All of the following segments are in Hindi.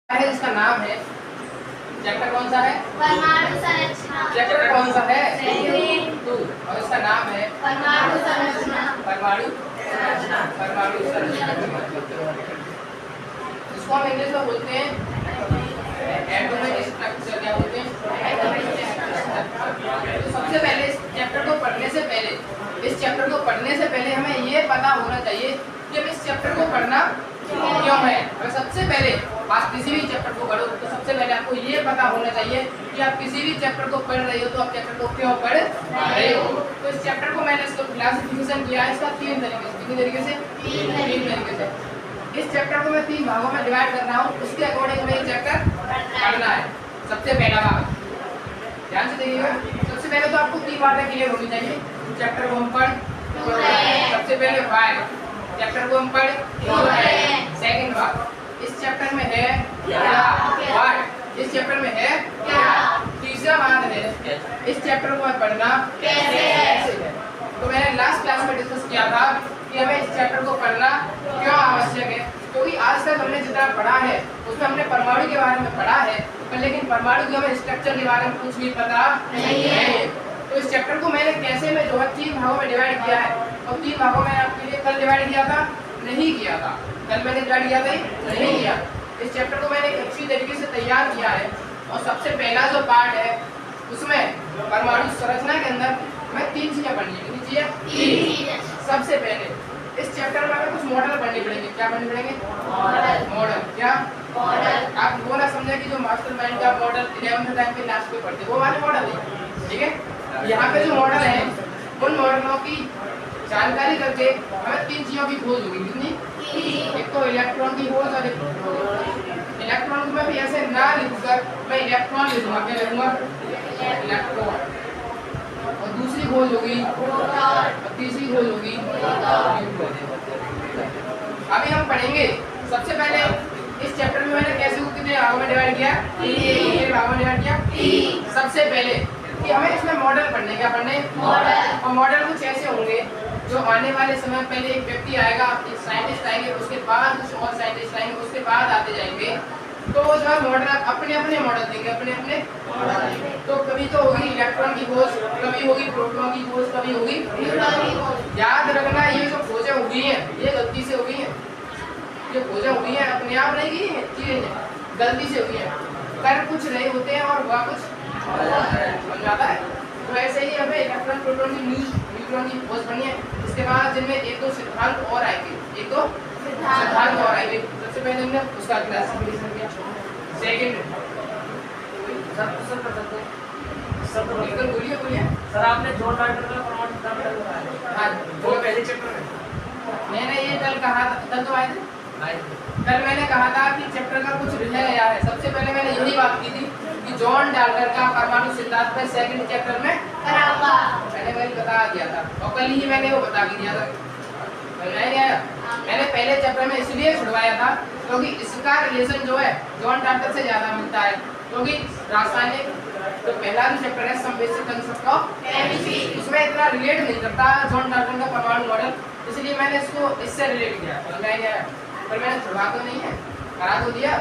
है जिसका नाम है, चैप्टर कौन सा है? परमाणु संरचना। चैप्टर कौन सा है? 2 और इसका नाम है परमाणु संरचना। परमाणु संरचना। इसको हम इंग्लिश में बोलते हैं एटॉमिक स्ट्रक्चर। क्या बोलते हैं? तो सबसे पहले इस चैप्टर को पढ़ने से पहले हमें ये पता होना चाहिए कि हम इस चैप्टर को पढ़ना क्यों है। और सबसे पहले आप किसी भी चैप्टर को पढ़ो तो सबसे पहले आपको ये पता होना चाहिए कि आप किसी भी चैप्टर को पढ़ रहे हो तो आप चैप्टर को क्यों पढ़ रहे हो। तो इस चैप्टर को मैंने इसको क्लासिफिकेशन किया है इसका तीन तरीके से। इस चैप्टर को मैं 3 भागों में डिवाइड कर रहा हूँ, उसके अकॉर्डिंग हमें ये चैप्टर पढ़ना है। सबसे पहला भाग ध्यान से देखिएगा। सबसे पहले तो आपको 3 बातें क्लियर होनी चाहिए। चैप्टर को हम पढ़ सबसे पहले वाई, चैप्टर को हम पढ़ सेकंड भाग इस चैप्टर में है व्हाट, इस चैप्टर में है क्या। तीसरा बात है इस चैप्टर को पढ़ना कैसे है। तो मैंने लास्ट क्लास में डिस्कस किया था कि हमें इस चैप्टर को पढ़ना क्यों आवश्यक है, क्योंकि आज तक हमने जितना पढ़ा है उसमें हमने परमाणु के बारे में पढ़ा है, पर लेकिन परमाणु के हमें स्ट्रक्चर के बारे में कुछ भी पता नहीं है। तो इस चैप्टर को मैंने कैसे में जो है 3 भागों में डिवाइड किया है, और 3 भागों में आपके लिए कल डिवाइड किया था नहीं किया था, कल मैंने डिवाइड किया था नहीं किया। इस चैप्टर को मैंने अच्छी तरीके से तैयार किया है, और सबसे पहला जो पार्ट है उसमें परमाणु संरचना के अंदर हमें 3 चीजें पढ़नी है। सबसे पहले इस चैप्टर में हमें कुछ मॉडल पढ़ने पड़ेंगे। क्या पढ़ने पड़ेंगे? मॉडल। क्या मॉडल? आप वो ना समझे कि जो मास्टरमाइंड का मॉडल 11th टाइम पे लास्ट पे पढ़ते वो वाले मॉडल है, ठीक है। यहाँ पे जो मॉडल है उन मॉडलों की जानकारी करके हमें 3 चीजों की खोज होगी। कितनी? एक तो इलेक्ट्रॉन की खोज, और इलेक्ट्रॉन को मैं भी ऐसे ना लिखकर मैं इलेक्ट्रॉन लिखूंगा। क्या लिखूंगा? इलेक्ट्रॉन। और दूसरी खोज होगी और तीसरी खोज होगी। अभी हम पढ़ेंगे सबसे पहले इस चैप्टर में मैंने कैसे को कितने भागों में डिवाइड किया? 3 भागों में डिवाइड किया। सबसे पहले कि हमें इसमें मॉडल पढ़ने, क्या पढ़ने? मॉडल। और मॉडल कुछ ऐसे होंगे जो आने वाले समय पहले एक व्यक्ति आएगा, एक साइंटिस्ट आएंगे, उसके बाद कुछ और साइंटिस्ट आएंगे, उसके बाद आते जाएंगे। तो जो है मॉडल अपने अपने मॉडल देंगे, अपने अपने मॉडल। तो कभी तो होगी इलेक्ट्रॉन की खोज, कभी होगी प्रोटॉन की खोज, कभी होगी न्यूट्रॉन की खोज। याद रखना ये जो खोजें हुई हैं ये गलती से हुई हैं। जो खोजें हुई हैं अपने आप नहीं की हैं, चीजें गलती से हुई हैं। कर कुछ रहे होते हैं और हुआ कुछ बन जाता है। तो ऐसे ही हमें इलेक्ट्रॉन प्रोटॉन की न्यूट्रॉन की खोज करनी है। इसके बाद जिनमें एक दो सिद्धांत और आएंगे, एक दो सिद्धांत और आएंगे। सबसे पहले हमने उसका क्लासिफिकेशन किया। सेकंड सब बिल्कुल बोलिए सर आपने जॉन डाल्टन का परमाणु सिद्धांत बताया। हाँ वो पहले चैप्टर में मैंने ये कल कहा था, कल तो आए थे। कल मैंने कहा था कि चैप्टर का कुछ रह गया है। सबसे पहले मैंने यही बात की थी कि जॉन डाल्टन का परमाणु सिद्धांत में सेकंड चैप्टर में कराऊंगा। मैंने बता दिया था, और कल ही मैंने वो बता भी दिया था। मैंने पहले चैप्टर में इसलिए छुड़वाया था क्योंकि इसका रिलेशन जो है जॉन डाल्टन से ज्यादा मिलता है, क्योंकि रासायनिक तो पहला भी चैप्टर है some basic concept of chemistry, उसमें इतना रिलेट नहीं करता जॉन डाल्टन का परमाणु मॉडल, इसलिए मैंने इसको इससे रिलेट किया। समझाया गया? पर मैंने छुड़वा तो नहीं है, करा तो दिया।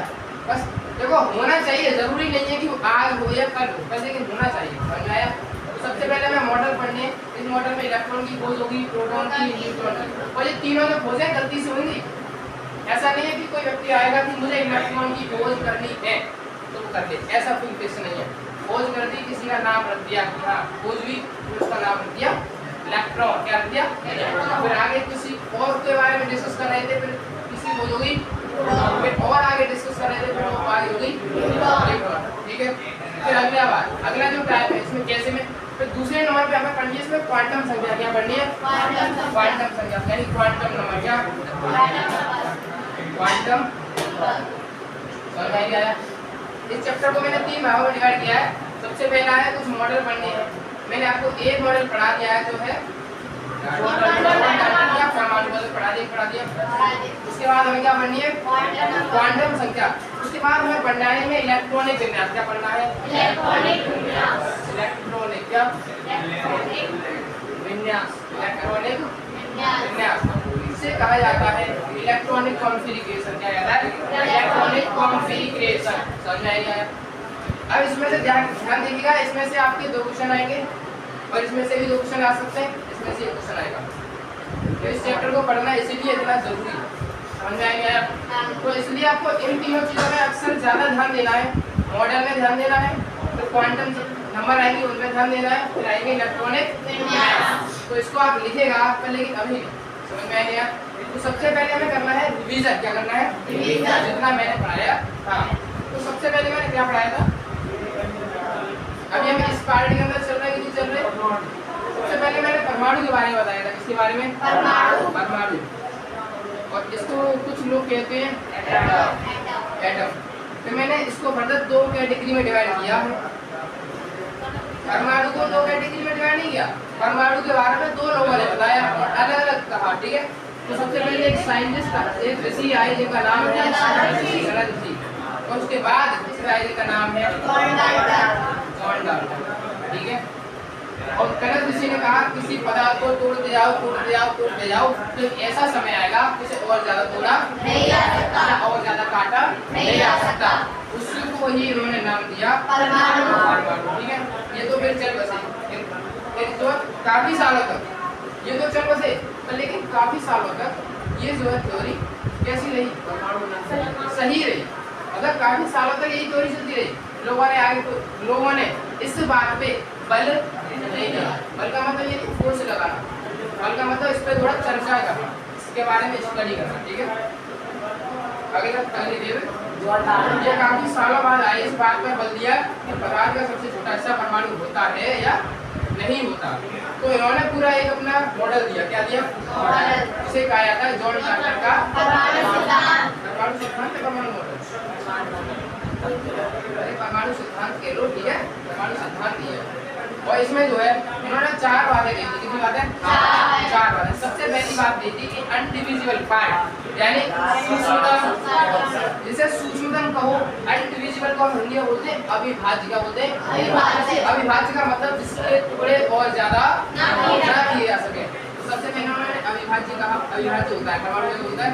बस देखो होना चाहिए, जरूरी नहीं है कि आज हो या कल हो, बस लेकिन होना चाहिए। समझ आया? तो सबसे पहले मैं मॉडल पढ़ने, इस मॉडल में इलेक्ट्रॉन की खोज होगी, प्रोटॉन की, न्यूट्रॉन की, और ये तीनों जो खोजें गलती से होंगी। ऐसा नहीं है कि कोई व्यक्ति आएगा कि मुझे इलेक्ट्रॉन की खोज करनी है तो वो कर ले, ऐसा कोई उद्देश्य नहीं है। खोज कर दी, किसी का नाम रख दिया, हाँ खोज हुई, उसका नाम रख दिया इलेक्ट्रॉन। क्या रख दिया? फिर आगे किसी और के बारे में डिस्कस कर रहे थे, फिर किसी खोज होगी, फिर और आगे डिस्कस कर रहे थे, फिर वो आगे होगी न्यूट्रॉन। ठीक है। फिर अगला बात, अगला जो टाइप है इसमें कैसे में, फिर दूसरे नंबर पे हमें पढ़नी है इसमें क्वांटम संख्या। क्या पढ़नी है? क्वांटम संख्या यानी क्वांटम नंबर। क्या? क्वांटम। समझ में आया? इस चैप्टर को मैंने 3 भागों में डिवाइड किया है। सबसे पहला है कुछ मॉडल पढ़ने हैं। मैंने आपको एक मॉडल पढ़ा दिया है जो है परमाणु मॉडल पढ़ा दिया। उसके बाद हमें क्या पढ़नी है? क्वांटम संख्या। उसके बाद हमें पढ़ना है में इलेक्ट्रॉनिक विन्यास। क्या पढ़ना है? इलेक्ट्रॉनिक विन्यास। इलेक्ट्रॉनिक क्या? विन्यास। इलेक्ट्रॉनिक विन्यास। इसे कहा जाता है इलेक्ट्रॉनिक कॉन्फ़िगरेशन। क्या कहता है? Electronic configuration. समझ में आएगा? अब इसमें से ध्यान दीजिएगा, इसमें से आपके 2 क्वेश्चन आएंगे और इसमें से भी 2 क्वेश्चन आ सकते हैं, इसमें से 1 क्वेश्चन आएगा। तो इस चैप्टर को पढ़ना इसीलिए इतना जरूरी है। समझ में आएगा? तो इसलिए आपको इन तीनों चीज़ों में अक्सर ज़्यादा ध्यान देना है। मॉडल में ध्यान देना है, फिर क्वांटम नंबर आएंगे उनमें ध्यान देना है, फिर आएंगे इलेक्ट्रॉनिक। तो इसको आप लिखेगा पर लेकिन अभी समझ में आएगा? तो सबसे पहले हमें करना है रिवीजन। क्या करना है? रिवीजन। जितना मैंने पढ़ाया। हाँ, तो सबसे पहले मैंने क्या पढ़ाया था? अभी हम इस पार्ट के अंदर चल रहे हैं कि चल रहे हैं? सबसे पहले मैंने परमाणु के बारे में बताया था। किसके बारे में? परमाणु। और इसको कुछ लोग कहते हैं एटम। फिर मैंने इसको फर्दर 2 कैटेगरी में डिवाइड किया। परमाणु को 2 कैटेगरी में डिवाइड नहीं किया, परमाणु के बारे में 2 लोगों ने बताया और अलग अलग कहा। ठीक है, तो सबसे पहले एक साइंटिस्ट था, एक ऋषि आए जिनका नाम है ऋषि, और उसके बाद दूसरे आए जिनका नाम है जॉन डाल्टन। ठीक है, और कनक ऋषि ने कहा किसी पदार्थ को तोड़ते जाओ तोड़ते जाओ तोड़ते जाओ, तो ऐसा समय आएगा उसे और ज्यादा तोड़ा नहीं जा सकता और ज्यादा काटा नहीं जा सकता। उसी को ही उन्होंने नाम दिया परमाणु। ठीक है, ये तो फिर चल बसे तो काफी सालों तक ये तो चल बसे, लेकिन काफी सालों तक ये जो है थ्योरी कैसी रही? सही रही। मतलब काफी सालों तक यही थ्योरी चलती रही। लोगों ने इस बात पे बल नहीं दिया। बल का मतलब ये फोर्स लगाना, बल का मतलब इस पर थोड़ा चर्चा करना, इसके बारे में स्टडी करना। ठीक है, आगे तक अगली देर ये काफी सालों बाद आए इस बात पर बल दिया कि पदार्थ का सबसे छोटा हिस्सा परमाणु होता है या नहीं होता। तो इन्होंने पूरा एक अपना मॉडल दिया। क्या दिया? मॉडल। इसे कहा जाता है जॉन डाल्टन का परमाणु सिद्धांत। परमाणु मॉडल, परमाणु सिद्धांत के लोग। ठीक है, परमाणु सिद्धांत दिया। और इसमें जो है इन्होंने 4 बातें कही थी। कितनी बातें? 4 बातें। सबसे पहली बात ये थी कि अनडिविजिबल पार्ट, यानी सूक्ष्मतम, जिसे सूक्ष्मतम कहो, अनडिविजिबल को हम हिंदी में बोलते हैं अविभाज्य। क्या बोलते हैं? अविभाज्य का मतलब जिसके टुकड़े और ज्यादा ना किए जा सके। तो सबसे पहले उन्होंने अविभाज्य कहा। अविभाज्य होता है परमाणु क्या होता है?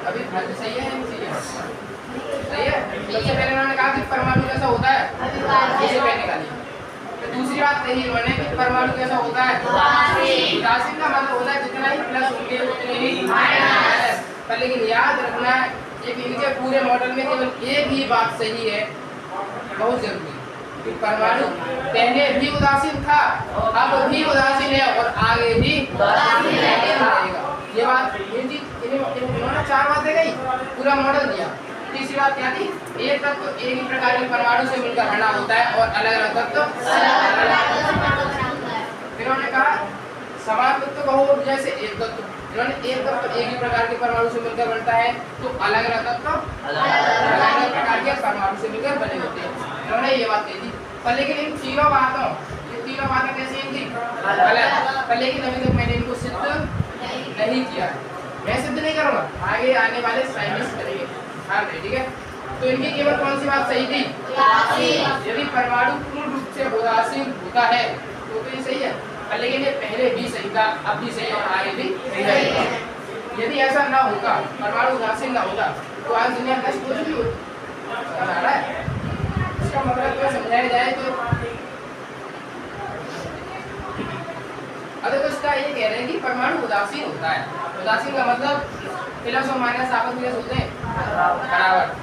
अविभाज्य। सही है? सही है। सबसे पहले उन्होंने कहा कि परमाणु कैसा होता है? इसे पहले निकालिए। तो दूसरी बात कही उन्होंने कि परमाणु कैसा होता है? उदासीन का मतलब होता है जितना ही प्लस होंगे उतने ही माइनस। पर लेकिन याद रखना एक इनके पूरे मॉडल में केवल एक ही बात सही है, बहुत जरूरी, कि परमाणु पहले भी उदासीन था, अब भी उदासीन है और आगे भी उदासीन रहेगा। ये बात इन्होंने 4 बातें कही, पूरा मॉडल दिया। तीसरी बात क्या थी? एक तत्व एक ही प्रकार के परमाणु से मिलकर बना होता है और अलग अलग तत्व। फिर उन्होंने कहा समान तत्व कहो जैसे एक तत्व, इन्होंने एक तत्व एक ही प्रकार के परमाणु से मिलकर बनता है, तो अलग अलग तत्व अलग अलग प्रकार के परमाणु से मिलकर बने होते हैं। इन्होंने ये बात कही थी। पर लेकिन इन तीनों बातें कैसी थी? गलत। पर लेकिन अभी तक मैंने इनको सिद्ध नहीं किया, मैं सिद्ध नहीं करूँगा, आगे आने वाले साइंटिस्ट करेंगे। हाँ, ठीक है। तो इनकी केवल कौन सी बात सही थी? यदि परमाणु पूर्ण रूप से उदासीन होता है तो ये सही है, लेकिन ये पहले भी सही था, अब भी सही और आगे भी सही रहेगा। यदि ऐसा ना होगा, परमाणु उदासीन ना होगा, तो आज दुनिया नष्ट हो चुकी होती। इसका मतलब तो समझाया जाए तो अगर तो इसका ये कह रहे हैं कि परमाणु उदासीन होता है। उदासीन का मतलब प्लस और माइनस आपस में होते हैं बराबर।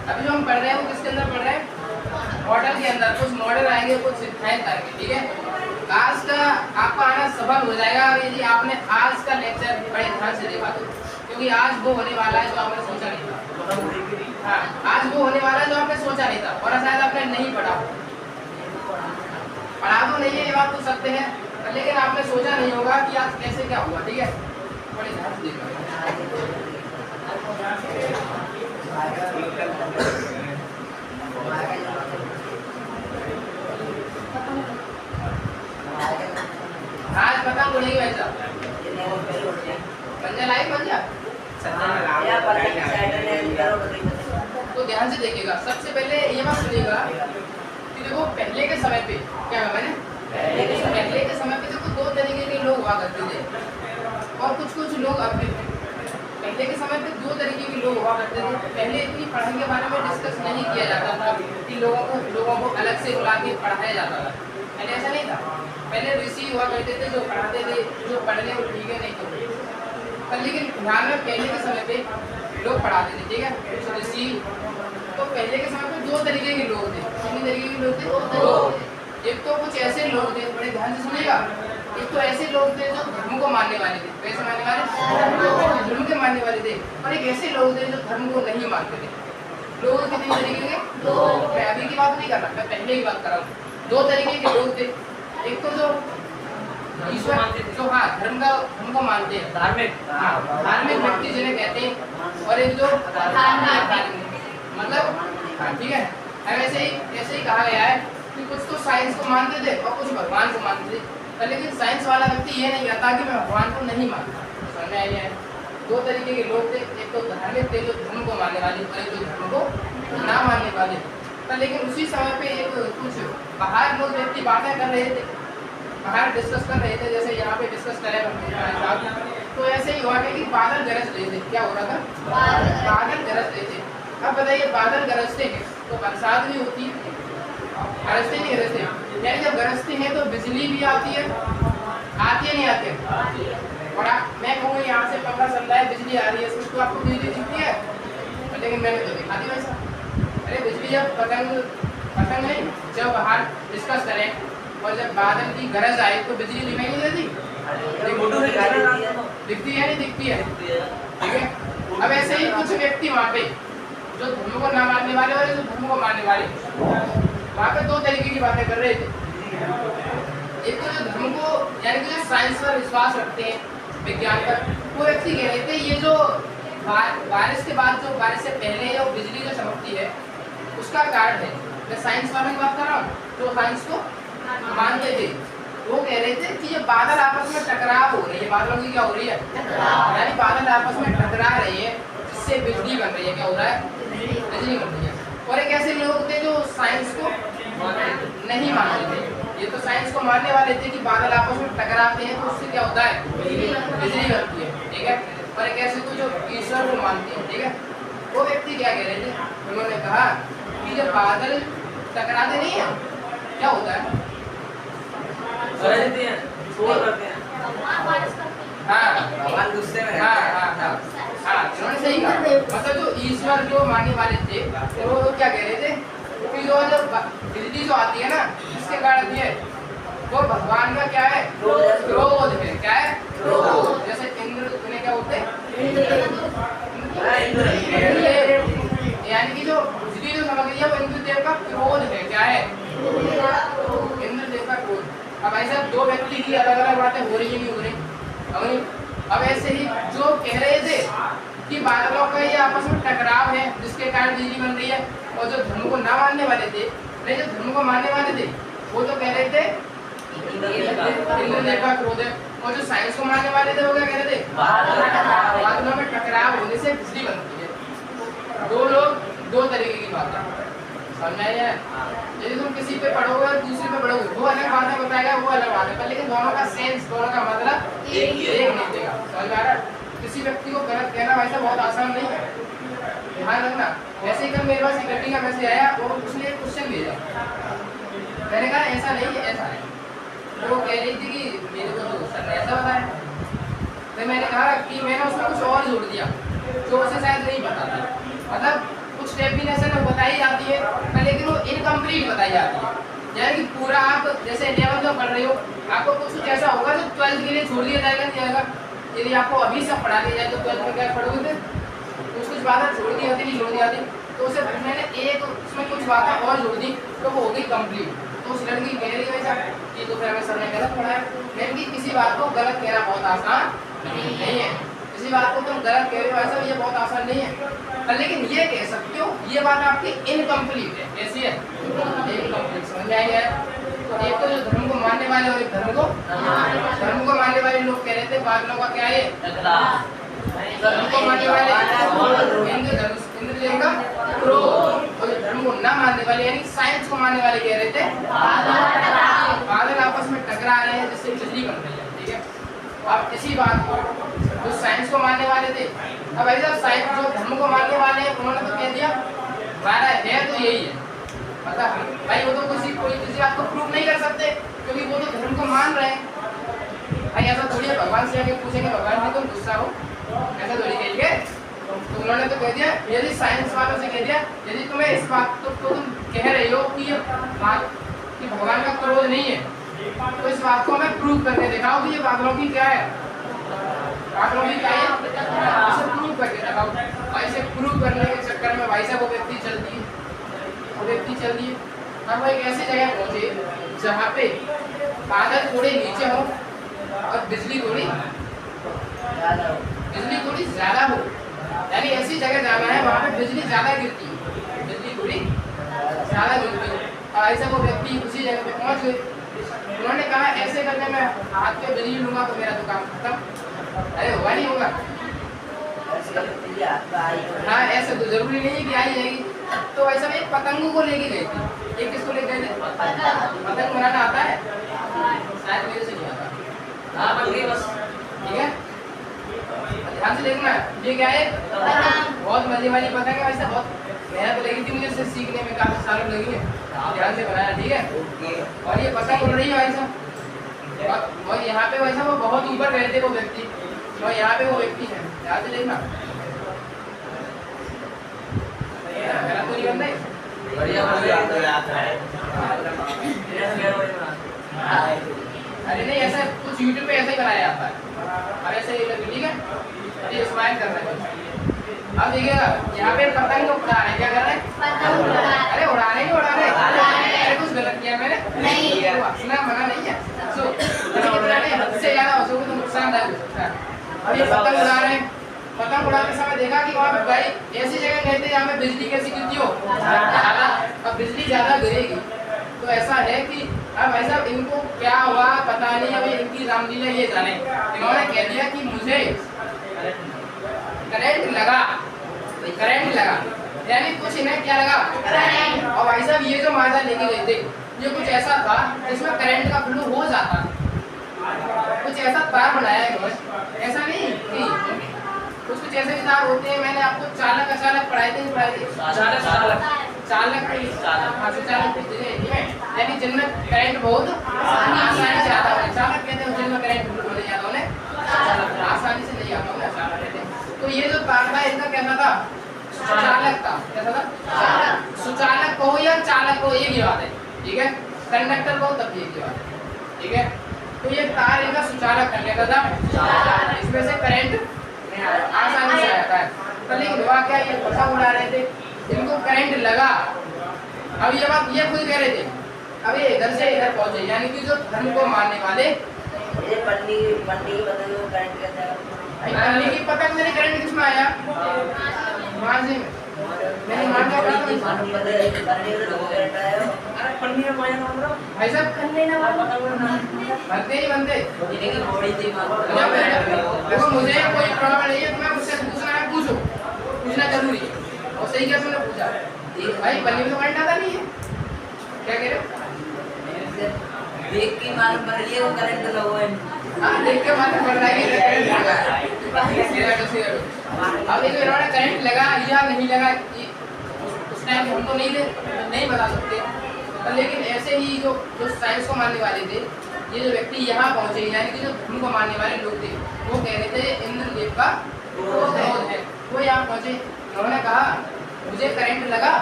अभी जो हम पढ़ रहे हैं वो किसके अंदर पढ़ रहे हैं? मॉडल के अंदर। कुछ मॉडल आएंगे, कुछ सिद्धांत आएंगे। ठीक है, आज का आपका आना सफल हो जाएगा यदि आपने आज का लेक्चर बड़े ध्यान से देखा तो, क्योंकि आज वो होने वाला है जो आपने सोचा नहीं था। हाँ, आज वो होने वाला है जो आपने सोचा नहीं था और शायद आपने नहीं पढ़ा तो नहीं है, ये बात तो सत्य है, लेकिन आपने सोचा नहीं होगा कि आज कैसे क्या हुआ। ठीक है, बड़े ध्यान से देखना। आज पतंग उड़ेगी भाई साहब, पंजा लाइव पंजा। तो ध्यान से देखिएगा, सबसे पहले ये बात सुनिएगा कि देखो पहले के समय पे क्या है, मैंने पहले के समय पे देखो दो तरीके के लोग हुआ करते थे और कुछ लोग अब भी। पहले के समय पे दो तरीके के लोग हुआ करते थे। पहले इतनी पढ़ाई के बारे में डिस्कस नहीं किया जाता था कि लोगों को अलग से बुला के पढ़ाया जाता था। पहले ऐसा नहीं था। पहले ऋषि हुआ करते थे जो पढ़ाते थे, जो पढ़ने को ठीक है नहीं तो, लेकिन ध्यान में पहले के समय पे लोग पढ़ाते थे। ठीक है, ऋषि। तो पहले के समय पे दो तरीके के लोग थे। कितने तरीके के लोग थे? दो। एक तो कुछ ऐसे लोग थे, बड़े ध्यान से सुनिएगा, एक तो ऐसे लोग थे जो धर्म को मानने वाले थे। कैसे मानने वाले? धर्म के मानने वाले थे। और एक ऐसे लोग थे जो धर्म को नहीं मानते थे। लोग कितने तरीके के? दो। मैं अभी की बात नहीं कर रहा, मैं पहले की बात कर रहा हूँ। दो तरीके के लोग थे। एक तो जो ईश्वर जो हाँ धर्म को मानते हैं, धार्मिक व्यक्ति जिन्हें कहते हैं, और एक जो मतलब हाँ ठीक है। अब ऐसे ही कहा गया है कि कुछ तो साइंस को मानते थे और कुछ भगवान को मानते थे, लेकिन साइंस वाला व्यक्ति ये नहीं कहता कि मैं भगवान को नहीं मानता। समझ में आया है? दो तरीके के लोग थे, एक तो धार्मिक थे जो धर्म को मानने वाले, और एक जो धर्म को ना मानने वाले। तो लेकिन उसी समय पे एक कुछ बाहर लोग व्यक्ति बातें कर रहे थे, बाहर डिस्कस कर रहे थे, जैसे यहाँ पे डिस्कस करें। तो ऐसे ही हुआ कि बादल गरज रहे थे। क्या हो रहा था? बादल गरज रहे थे। अब बताइए, बादल गरजते हैं तो बरसात भी होती है, गरजते नहीं गरजते? यानी जब गरजते हैं तो बिजली भी आती है नहीं आती है? और मैं कहूँगा यहाँ से पंखा चल रहा है, बिजली आ रही है, इसमें तो आपको बिजली दिखती है, लेकिन मैंने तो दिखा दी वैसा। अरे बिजली जब पतंग नहीं, जब बाहर डिस्कस करें और जब बादल की गरज आए तो बिजली दिखाई नहीं देती? दिखती है नहीं दिखती है? ठीक है। अब ऐसे ही कुछ व्यक्ति वहाँ पे जो धर्म को ना मानने वाले और जो धर्म को मानने वाले, वहाँ पे दो तरीके की बातें कर रहे थे। एक तो जो धर्म को यानी कि जो साइंस पर विश्वास रखते हैं, विज्ञान पर, वो व्यक्ति कह रहे थे ये जो बारिश के बाद जो बारिश से पहले जो बिजली जो चमकती है उसका कारण है। मैं साइंस वालों की बात कर रहा हूँ, जो साइंस को मानते थे, वो कह रहे थे कि ये बादल आपस में टकराव हो रही है। बादलों की क्या हो रही है? यानी बादल आपस में टकरा रही है, जिससे बिजली बन रही है। क्या हो रहा है? बिजली बन रही है। और एक ऐसे लोग थे जो साइंस को नहीं मानते थे। ये तो साइंस को मानने वाले थे कि बादल आपस में टकराते हैं तो उससे क्या होता है? बिजली बनती है। ठीक है। और एक ऐसे तो जो ईश्वर को मानते हैं। ठीक है। वो व्यक्ति क्या कह रहे थे? उन्होंने कहा कि जब बादल टकराते नहीं है क्या होता है? उन्होंने सही कहा। मतलब जो ईश्वर जो मानने वाले थे तो वो क्या कह रहे थे कि जो बिजली जो आती है ना, इसके कारण ये वो भगवान का क्या है? क्रोध है। क्या है? क्रोध। जैसे इंद्र ने क्या बोलते हैं? यानी कि जो बिजली जो चमक रही है वो इंद्र देव का क्रोध है। क्या है? इंद्र देव का क्रोध। अब ऐसा दो व्यक्ति की अलग अलग बातें हो रही है, नहीं हो रही? अब ऐसे ही जो कह रहे थे कि बादलों का ये आपस में टकराव है जिसके कारण बिजली बन रही है, और जो धर्म को ना मानने वाले थे, नहीं जो धर्म को मानने वाले थे वो तो कह रहे थे इंद्र देव का क्रोध है, और जो साइंस को मानने वाले थे वो क्या कह रहे थे? बादलों में टकराव होने से बिजली बनती है। दो लोग दो तरीके की बात है। समझ में आया? यदि तुम किसी पे पढ़ोगे और दूसरे पे पढ़ोगे, वो अलग बातें बताएगा, वो अलग बात है, लेकिन दोनों का सेंस, दोनों का मतलब एक नहीं देगा। समझ में आ रहा? किसी व्यक्ति को गलत कहना वैसे बहुत आसान नहीं है, ध्यान रखना। ऐसे ही कल मेरे पास सेक्रेटरी का मैसेज आया और उसने एक क्वेश्चन भेजा, मैंने कहा ऐसा नहीं है ऐसा है, तो वो कह रही थी कि मेरे को तो सर ने ऐसा बताया। तो मैंने कहा कि मैंने उसमें कुछ और जोड़ दिया जो उसे शायद नहीं पता था। मतलब कुछ डेफिनेशन बताई जाती है लेकिन वो इनकम्प्लीट बताई जाती है। यानी कि पूरा आप जैसे 11th में पढ़ रहे हो, आपको कुछ ऐसा होगा जो 12th के लिए छोड़ दिया जाएगा, नहीं जाएगा। यदि आपको अभी सब पढ़ा दिया जाए तो 12th में क्या पढ़ोगे फिर? कुछ बातें छोड़ दी आती, नहीं छोड़ दी आती, तो उसे मैंने एक उसमें कुछ बातें और जोड़ दी तो वो हो गई कंप्लीट। तो उस लड़की कह रही है वैसा कि तो फिर हमें सर ने गलत पढ़ाया। लेकिन कि किसी बात को गलत कहना बहुत आसान नहीं है, किसी बात को तुम गलत कह रहे हो ऐसा ये बहुत आसान नहीं है, लेकिन ये कह सकते हो ये बात आपकी इनकम्प्लीट है। कैसी है? इनकम्प्लीट। समझ आएगा? तो एक तो जो धर्म को मानने वाले और एक धर्म को मानने वाले लोग कह रहे थे बादलों का क्या है? धर्म को मानने वाले इंद्रदेव का क्रोध, और जो धर्म को ना मानने वाले यानी साइंस को मानने वाले कह रहे थे बादल आपस में टकरा रहे हैं जिससे बिजली बन रही है। ठीक है, अब इसी बात को जो साइंस को मानने वाले थे, अब ऐसा साइंस जो धर्म को मानने वाले हैं उन्होंने तो कह दिया हमारा है तो यही है। मतलब भाई वो तो किसी बात को प्रूव नहीं कर सकते क्योंकि वो तो धर्म को मान रहे हैं। भाई ऐसा थोड़ी है भगवान से आके पूछेंगे भगवान जी तुम गुस्सा हो, ऐसा थोड़ी कहेंगे। तो उन्होंने तो कह दिया, यदि साइंस वालों से कह दिया यदि तुम्हें इस बात को तुम कह रहे हो कि ये बात कि भगवान का क्रोध नहीं है तो इस बात को हमें प्रूव करके दिखाओ कि ये बादलों की क्या है, बादलों की क्या है, इसे प्रूव करके दिखाओ। भाई से प्रूव करने के चक्कर में भाई साहब वो व्यक्ति चलती है। अब वो एक ऐसी जगह पहुंचे जहाँ पे बादल थोड़े नीचे हो और बिजली थोड़ी ज्यादा हो, यानी ऐसी जगह जाना है वहाँ पे बिजली ज्यादा गिरती है, बिजली थोड़ी ज्यादा गिरती है। और ऐसे वो व्यक्ति उसी जगह पे पहुंच गए। उन्होंने कहा ऐसे करने में हाथ पे बिजली लूंगा तो मेरा तो काम खत्म। अरे हुआ नहीं होगा। हाँ ऐसे तो जरूरी नहीं है कि आई जाएगी। तो ऐसा में एक पतंगों को लेके गए थे। एक किसको लेके गए थे? पतंग बनाना आता है? शायद मेरे से नहीं आता। हाँ बस ठीक है, ध्यान से देखना। ये क्या है? बहुत मजे वाली पतंग है। वैसे बहुत मेहनत लगी थी मुझे इसे सीखने में, काफी सालों लगी है, ध्यान से बनाया। ठीक है, और ये पतंग उड़ रही है भाई साहब, और यहाँ पे वैसा वो बहुत ऊपर गए थे वो व्यक्ति, और यहाँ पे वो व्यक्ति है, ध्यान से देखना। गलत तो नहीं बनता है? अरे नहीं, ऐसा कुछ यूट्यूब पे ऐसा ही बनाया जाता है। अब ऐसे ही लगे, ठीक है, अरे स्माइल कर रहे हैं। अब देखिएगा यहाँ पे पतंग उड़ा रहे, क्या कर रहे हैं? अरे उड़ाने नहीं उड़ा रहे, अरे कुछ गलत किया मैंने? नहीं, हंसना मना नहीं है। इससे ज्यादा हंसोगे तो नुकसानदायक हो सकता है। अब ये पतंग उड़ा रहे हैं, पतंग उड़ाते समय देखा कि वहाँ पे भाई ऐसी जगह गए थे जहाँ पे बिजली कैसी गिरती हो ज्यादा, अब बिजली ज्यादा गिरेगी। तो ऐसा है कि अब भाई साहब इनको क्या हुआ पता नहीं, अभी इनकी रामलीला ये जाने। इन्होंने कह दिया कि मुझे करंट लगा, यानी कुछ इन्हें क्या लगा? करंट। और भाई साहब ये जो माजा लेके गए थे ये कुछ ऐसा था जिसमें करंट का फ्लो हो जाता, कुछ ऐसा तार बनाया इन्होंने। ऐसा नहीं कि कुछ ऐसे भी तार होते हैं, मैंने आपको चालक अचालक पढ़ाए थे, यानी जिनमें करंट बहुत आसानी से आता है। चालक कहते हैं जिनमें करंट बिल्कुल नहीं आता, उन्हें आसानी से नहीं आता, उन्हें चालक कहते हैं। तो ये जो तार था इनका कैसा था? सुचालक था। कैसा था? सुचालक कहो या चालक कहो एक ही बात है, ठीक है। कंडक्टर कहो तब एक ही बात है, ठीक है। तो ये तार इनका सुचालक कर लेता था, इसमें से करंट आसानी से आता है। तो लेकिन हुआ क्या, ये पतंग उड़ा रहे थे, इनको करंट लगा। अब ये बात ये खुद कह रहे थे, अब ये इधर से इधर पहुंचे, यानी कि जो धर्म को मानने वाले ये पन्नी की पतंग को करंट कहते हैं। पन्नी की पतंग में करंट किसमें आया? मांझे में। मैंने मान का पता नहीं, पन्नी में पाया ना हमरा भाई साहब करने ना बनते ही बनते। देखो मुझे कोई प्रॉब्लम नहीं है, तुम्हें मुझसे पूछना है पूछना जरूरी है, और सही क्या तुमने पूछा भाई। पन्नी में तो करंट आता नहीं है, क्या कह रहे हो? देख के मालूम पड़ रही है वो करंट लगा है। हाँ देख के मालूम पड़ रहा है कि करंट लगा है। अब इन्होंने करंट लगा या नहीं लगा उस टाइम हम तो नहीं बता सकते, लेकिन ऐसे ही जो साइंस को मानने वाले थे, ये जो व्यक्ति यहाँ पहुँचे, यानी कि जो धर्म को मानने वाले लोग थे, वो कह रहे थे इंद्रदेव का क्रोध है। वो यहाँ पहुँचे, उन्होंने कहा मुझे करंट लगा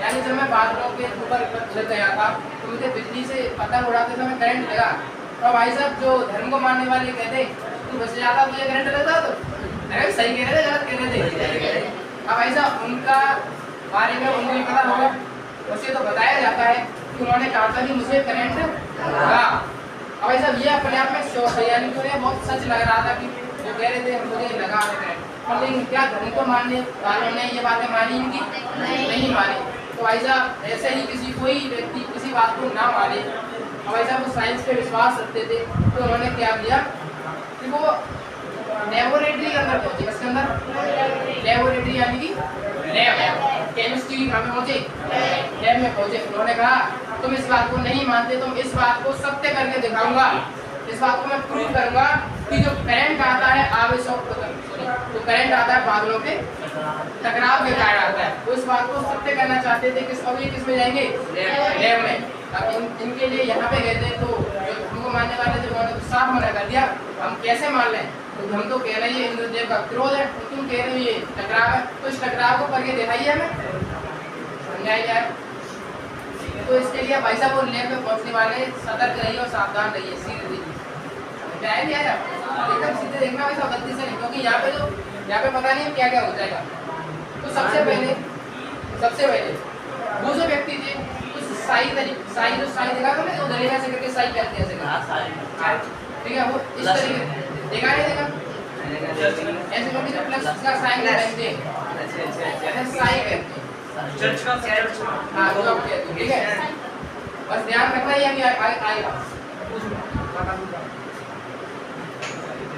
यानी जब मैं बादलों के ऊपर चढ़ गया था तो मुझे बिजली से पतंग उड़ाते समय करंट लगा। तो भाई साहब जो धर्म को मानने वाले कहते तू बस जाता तुझे करंट लगता, तो अरे सही कह रहे थे गलत कह रहे थे। अब भाई साहब उनका बारे में उनको नहीं पता होगा, उसे तो बताया जाता है कि उन्होंने कहा था कि मुझे करंट लगा। अब भाई साहब ये अपने आप में शौक है, यानी कि उन्हें बहुत सच लग रहा था कि जो कह रहे थे मुझे लगा करंट। लेकिन क्या धर्म को मानने वालों ने ये बातें मानी इनकी नहीं मानी। तो भाई साहब ऐसे ही किसी कोई व्यक्ति किसी बात को ना माने, भाई साहब वो साइंस पे विश्वास रखते थे, तो उन्होंने क्या किया कि वो लेबोरेटरी के अंदर पहुंचे। इसके अंदर लेबोरेटरी यानी कि लैब, केमिस्ट्री में पहुंचे, लैब में पहुंचे। उन्होंने कहा तुम इस बात को नहीं मानते, तुम इस बात को सत्य करके दिखाऊंगा, इस बात को मैं प्रूव करूंगा कि जो करंट आता है आवेशों तो करंट आता है बादलों के टकराव के कारण आता है। तो इस बात को सत्य करना चाहते थे। किस अब ये किस में जाएंगे? लैब में। अब इनके लिए यहाँ पे गए थे, तो जो उनको मानने वाले थे उन्होंने तो साफ मना कर दिया, हम कैसे मान लें, तो हम तो कह रहे हैं इंद्रदेव का क्रोध है, तो तुम कह रहे हो ये टकराव है, तो इस टकराव को करके दिखाइए हमें, समझाया जाए। तो इसके लिए भाई साहब वो लैब में पहुंचने वाले सतर्क रहिए और सावधान रहिए, सीधे देखिए समझाया नहीं आया, एकदम सीधे देखना वैसा गलती से नहीं, क्योंकि यहाँ पे पता नहीं क्या क्या हो जाएगा। तो सबसे पहले वो जो व्यक्ति थे उस साई देखा था ना, तो दलील ऐसे करके साई कहते हैं, ठीक है, वो इस तरीके देखा नहीं देखा ऐसे करके जो प्लस का साइन कहते हैं, साई कहते हैं चर्च का चर्च। हाँ जो आप कहते हैं, ठीक है, बस ध्यान रखना है अभी आएगा।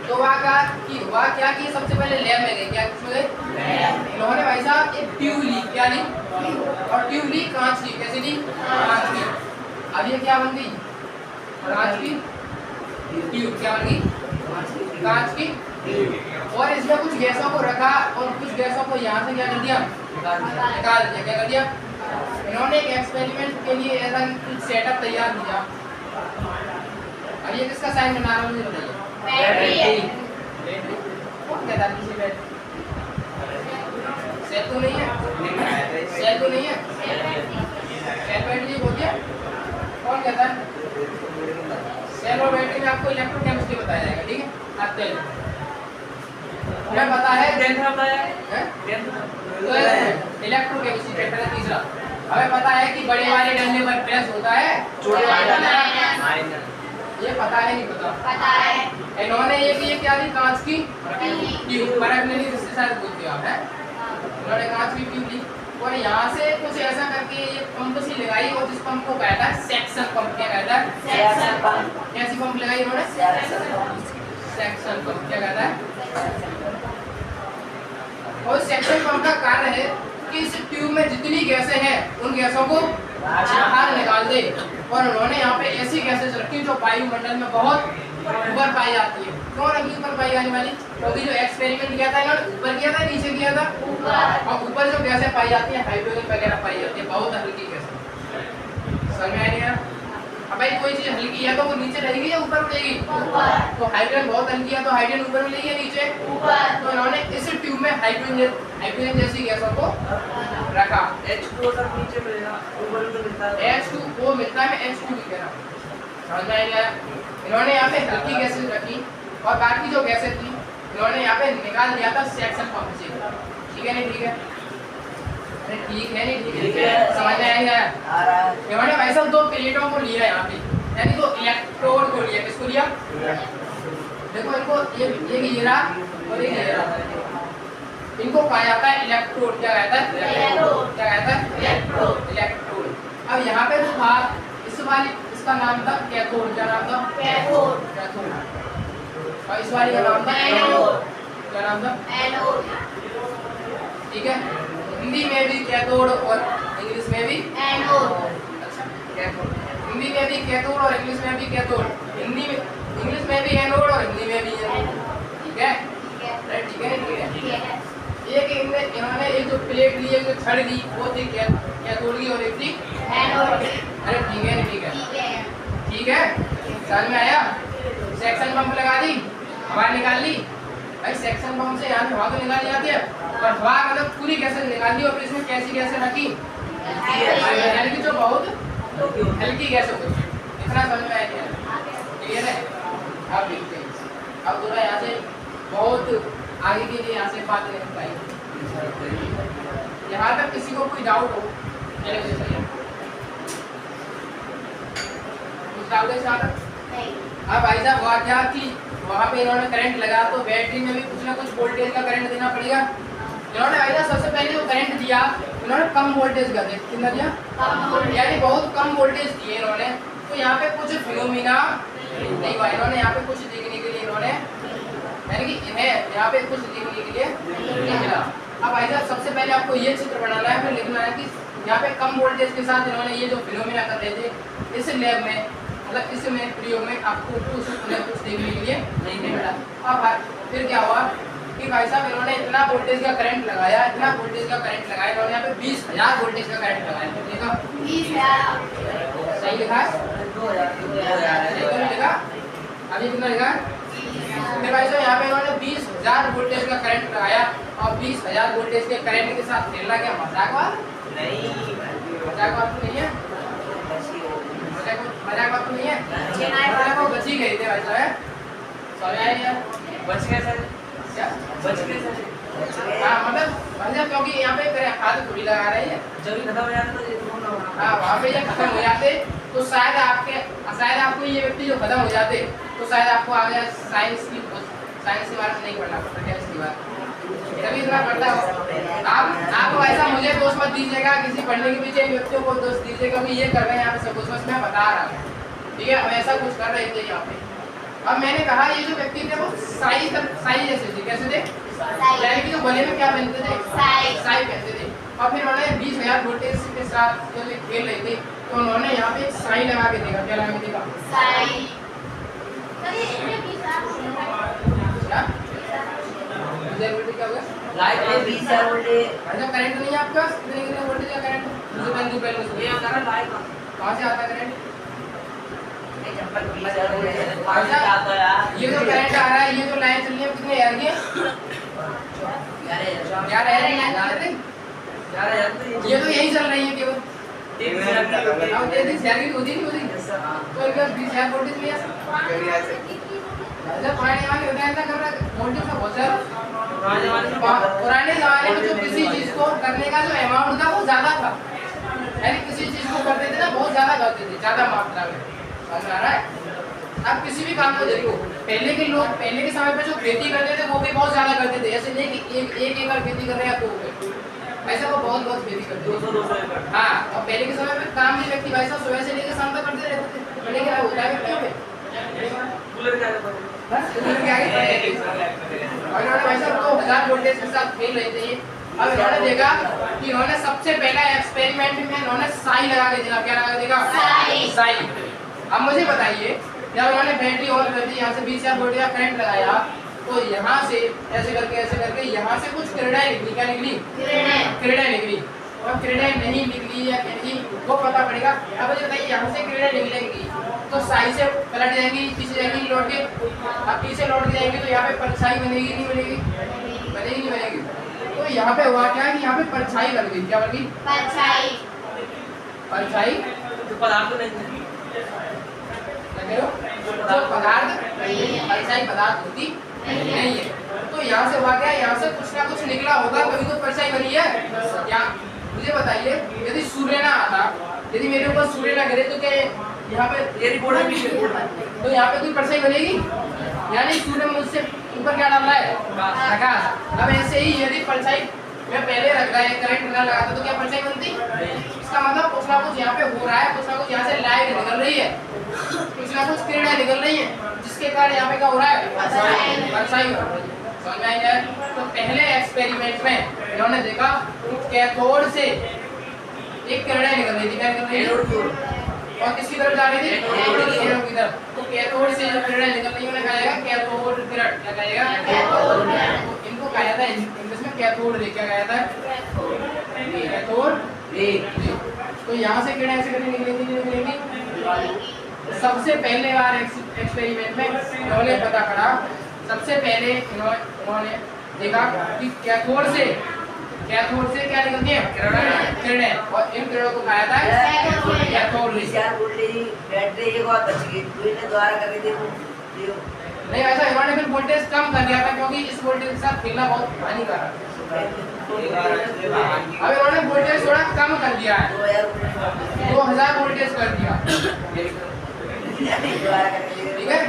तो वहाँ क्या किए, सबसे पहले लैब में गए, क्या किसमें गए? इन्होंने भाई साहब एक ट्यूब ली, क्या ली? और ट्यूब ली कांच की, कैसे ली? कांच की। अब ये क्या बन गई? कांच की ट्यूब, क्या बन गई? कांच की। और इसमें कुछ गैसों को रखा और कुछ गैसों को यहाँ से क्या कर दिया? निकाल दिया। क्या कर दिया? इन्होंने एक एक्सपेरिमेंट के लिए ऐसा कुछ सेटअप तैयार किया। अब ये किसका साइन बना रहा हूँ मुझे बताइए? कौन कहता है किसी बैटरी? सेल तो नहीं है, सेल तो नहीं है, सेल बैटरी होती है, कौन कहता है? सेल और बैटरी में आपको इलेक्ट्रोकेमिस्ट्री बताया जाएगा, ठीक है? आप चलिए हमें पता है इलेक्ट्रोकेमिस्ट्री चैप्टर है तीसरा। हमें पता है कि बड़े वाले डंडे पर प्रेस होता है, छोटे वाले ये पता है नहीं पता है। इन्होंने ये क्या ली? कांच की ट्यूब, परख लेनी जिससे शायद बोलते हो आप, हैं? इन्होंने कांच की ट्यूब ली और यहाँ से कुछ ऐसा करके ये पंप सी लगाई, और जिस पंप को कहता है सेक्शन पंप। क्या कहता है? Section pump. कैसी पंप लगाई इन्होंने? Section pump. क्या कहता है? और सेक्शन पंप का कार्य है कि इस ट्यूब में जितनी गैसें हैं उन गैसों को बाहर निकाल दे। और उन्होंने यहाँ पे ऐसी गैसें रखी जो वायुमंडल में बहुत ऊपर पाई जाती है। कौन अभी ऊपर पाई जाने वाली? क्योंकि जो एक्सपेरिमेंट किया था इन्होंने ऊपर किया था, नीचे किया था ऊपर। और ऊपर जो गैसें पाई जाती है हाइड्रोजन वगैरह पाई जाती है, बहुत हल्की गैसें। समझ में आएगा? अब भाई कोई चीज हल्की है तो वो नीचे रहेगी या ऊपर उड़ेगी? ऊपर। तो हाइड्रोजन बहुत हल्की है तो हाइड्रोजन ऊपर मिलेगी या नीचे? ऊपर। तो इन्होंने इस ट्यूब में हाइड्रोजन जैसी गैसों को रखा। H2O तक नीचे मिलेगा, ऊपर भी मिलता है। H2O मिलता है, मैं H2 भी कह रहा हूँ, समझ में आएगा? इन्होंने यहाँ पे हल्की गैसें रखी और बाकी जो गैसें थी इन्होंने यहाँ पे निकाल दिया था सेक्शन पंप से। ठीक है नहीं? ठीक है, अरे ठीक है नहीं? ठीक है, समझ में आएगा? इन्होंने भाई साहब दो प्लेटों को लिया यहाँ पे, यानी दो इलेक्ट्रोड को लिया। किसको लिया? देखो इनको ये घेरा और ये घेरा, इनको कहा जाता है इलेक्ट्रोड। क्या कहता है? क्या कहता है? इलेक्ट्रोड। अब यहाँ पे जो था इसका नाम था कैथोड। क्या नाम था? कैथोड। और इस वाली का नाम था एनोड। क्या नाम था? एनोड। ठीक है, हिंदी में भी कैथोड और इंग्लिश में भी एनोड। अच्छा, कैथोड हिंदी में भी कैथोड और इंग्लिश में भी कैथोड। इंग्लिश में भी एनोड और हिंदी में भी एनोड। ठीक है? ठीक है, ठीक है। एक इन्होंने एक जो प्लेट ली, एक जो छड़ ली, वो थी कैथोड की और एक थी एनोड। अरे ठीक है, ठीक है, ठीक है, समझ में आया? सेक्शन पंप लगा दी, हवा निकाल ली। भाई सेक्शन पंप से यहाँ से हवा तो निकाल जाती है, पर हवा मतलब पूरी गैसें निकाल दी और फिर इसमें कैसी गैसें रखी? यानी कि जो बहुत हल्की गैस होती है। इतना समझ में आया? क्लियर है? आप देखते हैं अब थोड़ा यहाँ से बहुत आगे के लिए यहाँ से बात नहीं पाएंगे। यहाँ तक किसी को कोई डाउट हो कुछ डाउट है यहाँ तक? हाँ भाई साहब, हुआ क्या कि वहाँ पे इन्होंने करंट लगा तो बैटरी में भी कुछ ना कुछ वोल्टेज का करंट देना पड़ेगा। इन्होंने भाई साहब सबसे पहले जो करंट दिया इन्होंने कम वोल्टेज का दिया। कितना दिया? यानी बहुत कम वोल्टेज दिए इन्होंने। तो यहाँ पे कुछ फिनोमिना नहीं हुआ। इन्होंने यहाँ पे कुछ देखने के लिए इन्होंने यानी कि इन्हें यहाँ पे कुछ देखने के लिए नहीं मिला। अब भाई साहब सबसे पहले आपको ये चित्र बनाना है, फिर लिखना है कि यहाँ पे कम वोल्टेज के साथ इन्होंने ये जो फिनोमिना कर रहे थे इस लैब में मतलब इसमें प्रयोग में आपको कुछ देखने के लिए नहीं मिला। अब फिर क्या हुआ कि भाई साहब इन्होंने इतना वोल्टेज का करंट लगाया, इतना वोल्टेज का करंट लगाया, इन्होंने यहाँ पे 20,000 वोल्टेज का करंट लगाया। देखा? 20,000 सही लिखा है? 2000 लिखा? अभी कितना लिखा? फिर भाई साहब यहाँ पे इन्होंने 20,000 वोल्टेज का करंट लगाया और 20,000 वोल्टेज के करंट के साथ खेलना क्या मजाक बात? नहीं, मजाक बात तो नहीं है? मजाक बात तो नहीं है? वो बच ही गए थे भाई साहब। समझ आया यार? बच गए सर, क्या? बच गए सर। हाँ मतलब क्योंकि यहाँ पे खाद थोड़ी लगा रही है। जब ये खत्म हो जाता तो ये तो होना होना। हाँ वहाँ पे ये खत्म हो जाते तो शायद आपको ये व्यक्ति जो खत्म हो जाते तो शायद आपको आगे साइंस की बात नहीं पढ़ना पड़ता। क्या इसकी बात तभी इतना पढ़ता हो आप ऐसा मुझे दोष मत दीजिएगा, किसी पढ़ने के पीछे व्यक्तियों को दोष दीजिएगा कि ये कर रहे हैं यहाँ पे सब कुछ बस मैं बता रहा हूँ। ठीक है? हम ऐसा कुछ कर रहे थे यहाँ पे। अब मैंने कहा ये जो व्यक्ति थे वो साई जैसे थे। कैसे थे? यानी कि जो गले में क्या पहनते थे? साई पहनते थे। और फिर उन्होंने 20,000 वोल्टेज के साथ जब ये खेल रहे थे तो उन्होंने यहाँ पे साई लगा के देखा। क्या लगा के देखा? क्या होगा? लाइट में 20,000 वोल्टेज। अच्छा करंट नहीं है आपका? कितने वोल्टेज का करंट? मुझे पहले ये आता है लाइट का। कहाँ से आता करंट? नहीं, चप्पल 20,000 वोल्टेज अच्छा, आता है यार। ये जो करंट आ रहा है, ये जो लाइन चल रही है कितने यार की? 11,000 ये तो यही चल रही है केवल। अब 30,000 की होती नहीं होती तो इनका 20,000 वोल्टेज लिया। अच्छा पुराने जमाने में ऐसा कर रहा है वोल्टेज का बहुत ज्यादा। पुराने जमाने में जो किसी चीज को करने का जो अमाउंट था वो ज्यादा था। यानी किसी चीज को करते थे ना बहुत ज्यादा करते थे, ज्यादा मात्रा में। समझ आ रहा है? अब किसी भी काम को देखो, पहले के लोग पहले के समय पे जो खेती करते थे वो भी बहुत ज्यादा करते थे। ऐसे नहीं कि एक एकड़ खेती कर रहे हैं तो ऐसा वो बहुत खेती करते थे। 200 एकड़। हाँ, और पहले के समय पे काम भी व्यक्ति भाई साहब सुबह से लेकर शाम तक करते रहते थे। लेकिन अब होता है व्यक्तियों पे कूलर क्या करता है? और इन्होंने भाई साहब 2,000 वोल्टेज के साथ खेल रहे थे। अब इन्होंने देखा कि इन्होंने सबसे पहला एक्सपेरिमेंट में इन्होंने साई लगा के देखा। क्या लगा के देखा? साई। अब मुझे बताइए जब उन्होंने बैटरी ऑन कर दी, यहाँ से 20,000 वोल्ट का करंट लगाया तो यहाँ से ऐसे करके यहाँ से कुछ किरणें निकली। क्या निकली? किरणें निकली। और किरणें नहीं निकली या नहीं वो पता पड़ेगा। अब मुझे बताइए यहाँ से किरणें निकलेंगी तो साई से पलट जाएंगी, पीछे जाएंगी लौट के। अब पीछे लौट के जाएंगी तो यहाँ पे परछाई बनेगी नहीं बनेगी? बनेगी नहीं बनेगी? तो यहाँ पे हुआ क्या कि यहाँ पे परछाई बन गई। क्या बन गई? परछाई। तो पदार्थ नहीं है। जो पदार्थ परछाई पदार्थ होती नहीं है। तो यहाँ से हुआ क्या? यहाँ से कुछ ना कुछ निकला होगा तभी तो परछाई बनी है। क्या मुझे बताइए यदि सूर्य ना आता, यदि मेरे ऊपर सूर्य ना गिरे तो क्या यहाँ पे ये रिपोर्ट है पीछे रिपोर्ट है। तो यहाँ पे कोई परछाई बनेगी? यानी सूर्य मुझसे ऊपर क्या डाल रहा है? प्रकाश। अब ऐसे ही यदि परछाई मैं पहले रख रहा है करंट ना लगाता तो क्या परछाई बनती? इसका मतलब कुछ ना कुछ यहाँ पे हो रहा है, कुछ ना कुछ यहाँ से लाइट निकल रही है, कुछ ना कुछ किरणें निकल रही है जिसके कारण यहाँ पे क्या हो रहा है? परछाई हो रही है। समझ में आएगा? तो पहले एक्सपेरिमेंट में इन्होंने देखा कि कैथोड से एक किरणें निकल रही थी। क्या निकल रही थी? और किसकी तरफ जा रही थी? एनोड की तरफ। तो कैथोड से जो किरणें निकल रही है उन्हें कहा जाएगा कैथोड किरण। क्या कहा जाएगा? इनको कहा जाता है इंग्लिश में कैथोड रे। क्या कहा जाता है? Cathode ray. तो यहाँ से किरणें ऐसे करके निकलेंगी। सबसे पहले बार एक्सपेरिमेंट में इन्होंने पता करा, सबसे पहले इन्होंने देखा कि कैथोड कैथोड से क्या निकलती है? किरणें। और इन किरणों को कहा जाता है कैथोड रे। विचार वोल्टेज बैटरी एक और बच गई, कोई ने द्वारा करके देखो दियो। नहीं, ऐसा इन्होंने फिर वोल्टेज कम कर दिया था क्योंकि इस वोल्टेज के साथ खेलना बहुत हानिकारक है। अब इन्होंने वोल्टेज थोड़ा कम कर दिया है, 2000 वोल्टेज कर दिया, ठीक है।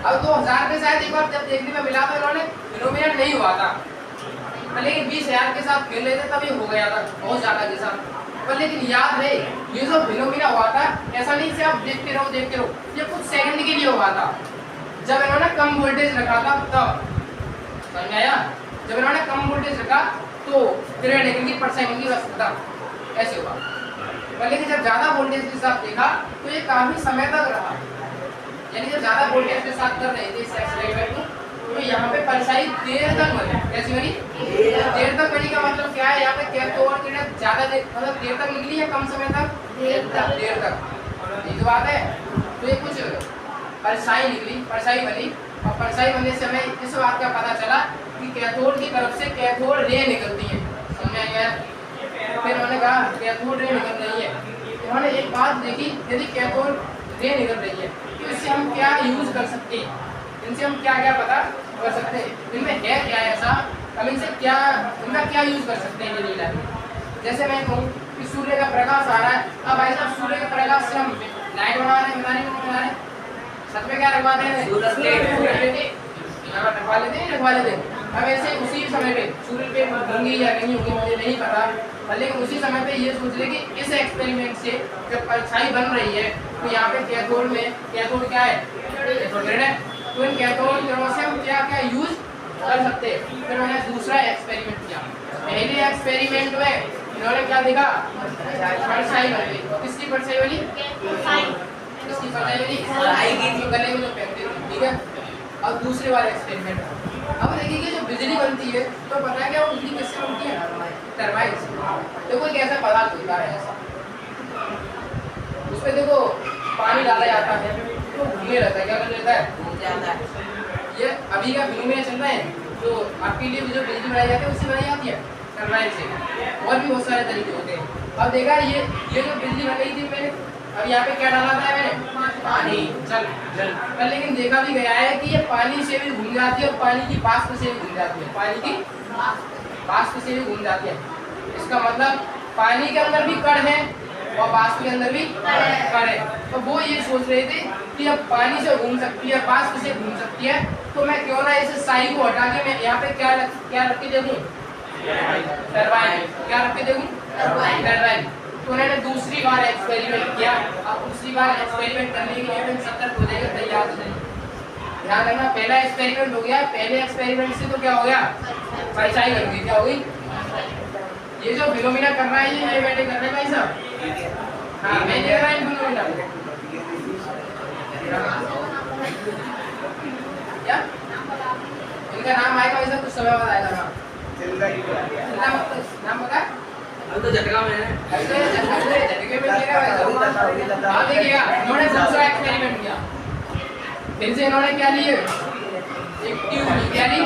अब 2000 के साथ एक बार जब देखने में मिला तो इन्होंने फिनोमिना नहीं हुआ था, पर लेकिन 20000 के साथ खेल रहे थे तभी हो गया था बहुत ज्यादा के साथ। पर लेकिन याद रहे ये जो फिनोमिना हुआ था ऐसा नहीं कि आप देखते रहो, ये कुछ सेकंड के लिए हुआ था। जब इन्होंने कम वोल्टेज रखा था तब, समझ आया? जब इन्होंने कम वोल्टेज रखा तो किरण निकलेगी पर सेकंड की, बस खत्म, ऐसे हुआ। पर लेकिन जब ज्यादा वोल्टेज के साथ देखा तो ये काफी समय तक रहा, यानी जब ज्यादा वोल्टेज के साथ कर रहे थे इस एक्सपेरिमेंट को तो यहाँ पे परछाई देर तक बनी। कैसी बनी? देर तक बनी का मतलब क्या है? यहाँ पे कैथोड किरण ज्यादा मतलब देर तक निकली या कम समय तक? देर तक। ये तो बात है। तो ये कुछ परछाई निकली, परछाई बनी, और परछाई बनने से हमें इस बात का पता चला कि कैथोड की तरफ से कैथोड रे निकलती है। समझ में आया? फिर उन्होंने कहा कैथोड रे निकल रही है। उन्होंने एक बात देखी, यदि कैथोड रे निकल रही है तो इससे हम क्या यूज कर सकते हैं, इनसे हम क्या क्या पता कर सकते हैं, इनमें है क्या ऐसा, हम इनसे क्या, इनका क्या यूज कर सकते हैं डेली लाइफ में। जैसे मैं कहूँ कि सूर्य का प्रकाश आ रहा है, अब भाई साहब सूर्य के प्रकाश से हम लाइट बना रहे हैं, बना रहे, छत में क्या रखवाते हैं? सोलर प्लेट रखवा लेते हैं। अब ऐसे उसी समय पे सूर्य पे होंगी या नहीं होंगी मुझे नहीं पता, लेकिन उसी समय पे ये सोच ले कि इस एक्सपेरिमेंट से जब परछाई बन रही है तो यहाँ पे कैथोड में, कैथोड क्या है? कैथोड है। तो इन कैथोड किरणों से हम क्या क्या यूज कर सकते हैं। फिर मैंने दूसरा एक्सपेरिमेंट किया। पहले एक्सपेरिमेंट में इन्होंने क्या देखा? परछाई बनी। किसकी परछाई बनी? किसकी परछाई बनी? गले में जो पहनते थे, ठीक है। अब दूसरे वाले एक्सपेरिमेंट, अब देखिए जो बिजली बनती है तो पता है क्या वो बिजली किससे बनती है? टरबाइन से। देखो एक ऐसा पदार्थ होता है ऐसा, उसपे देखो पानी डाला जाता है तो घूमने रहता है, क्या कर लेता है? ये अभी का फिनोमेना चल रहा है तो आपके लिए जो बिजली बनाई जाती है उससे बनाई जाती है टरबाइन से। और भी बहुत सारे तरीके होते हैं। अब देखा ये जो बिजली बन रही थी मैंने, अब यहाँ पे क्या डाला था मैंने? पानी, जल। पर लेकिन देखा भी गया है कि ये पानी से भी घूम जाती है और पानी की वाष्प से भी घूम जाती है, पानी की वाष्प से भी घूम जाती है। इसका मतलब पानी के अंदर भी कण है और वाष्प के अंदर भी कण है। तो वो ये सोच रहे थे कि अब पानी से घूम सकती है, वाष्प से घूम सकती है, तो मैं क्यों ना इस साई को हटा के मैं यहाँ पे क्या रख के देखूं? टरबाइन। क्या रख के देखूं? टरबाइन। तो उन्होंने दूसरी बार एक्सपेरिमेंट किया। अब दूसरी बार एक्सपेरिमेंट करने के लिए फिर सतर्क हो जाएगा, तैयार हो जाएगा। ध्यान रखना, पहला एक्सपेरिमेंट हो गया, पहले एक्सपेरिमेंट से तो क्या हो गया? परछाई बन गई। क्या हो गई? ये जो फिनोमिना कर रहा है ये बैठे कर रहे हैं भाई साहब। हाँ, मैं देख रहा हूँ फिनोमिना। क्या इनका नाम आएगा वैसा कुछ समय बाद आएगा। नाम बता। अब तो झटका में है। झटके में लेगा वैसा। आप देखिएगा इन्होंने दूसरा एक्सपेरिमेंट किया। फिर से इन्होंने क्या लिए? एक ट्यूब ली। क्या ली?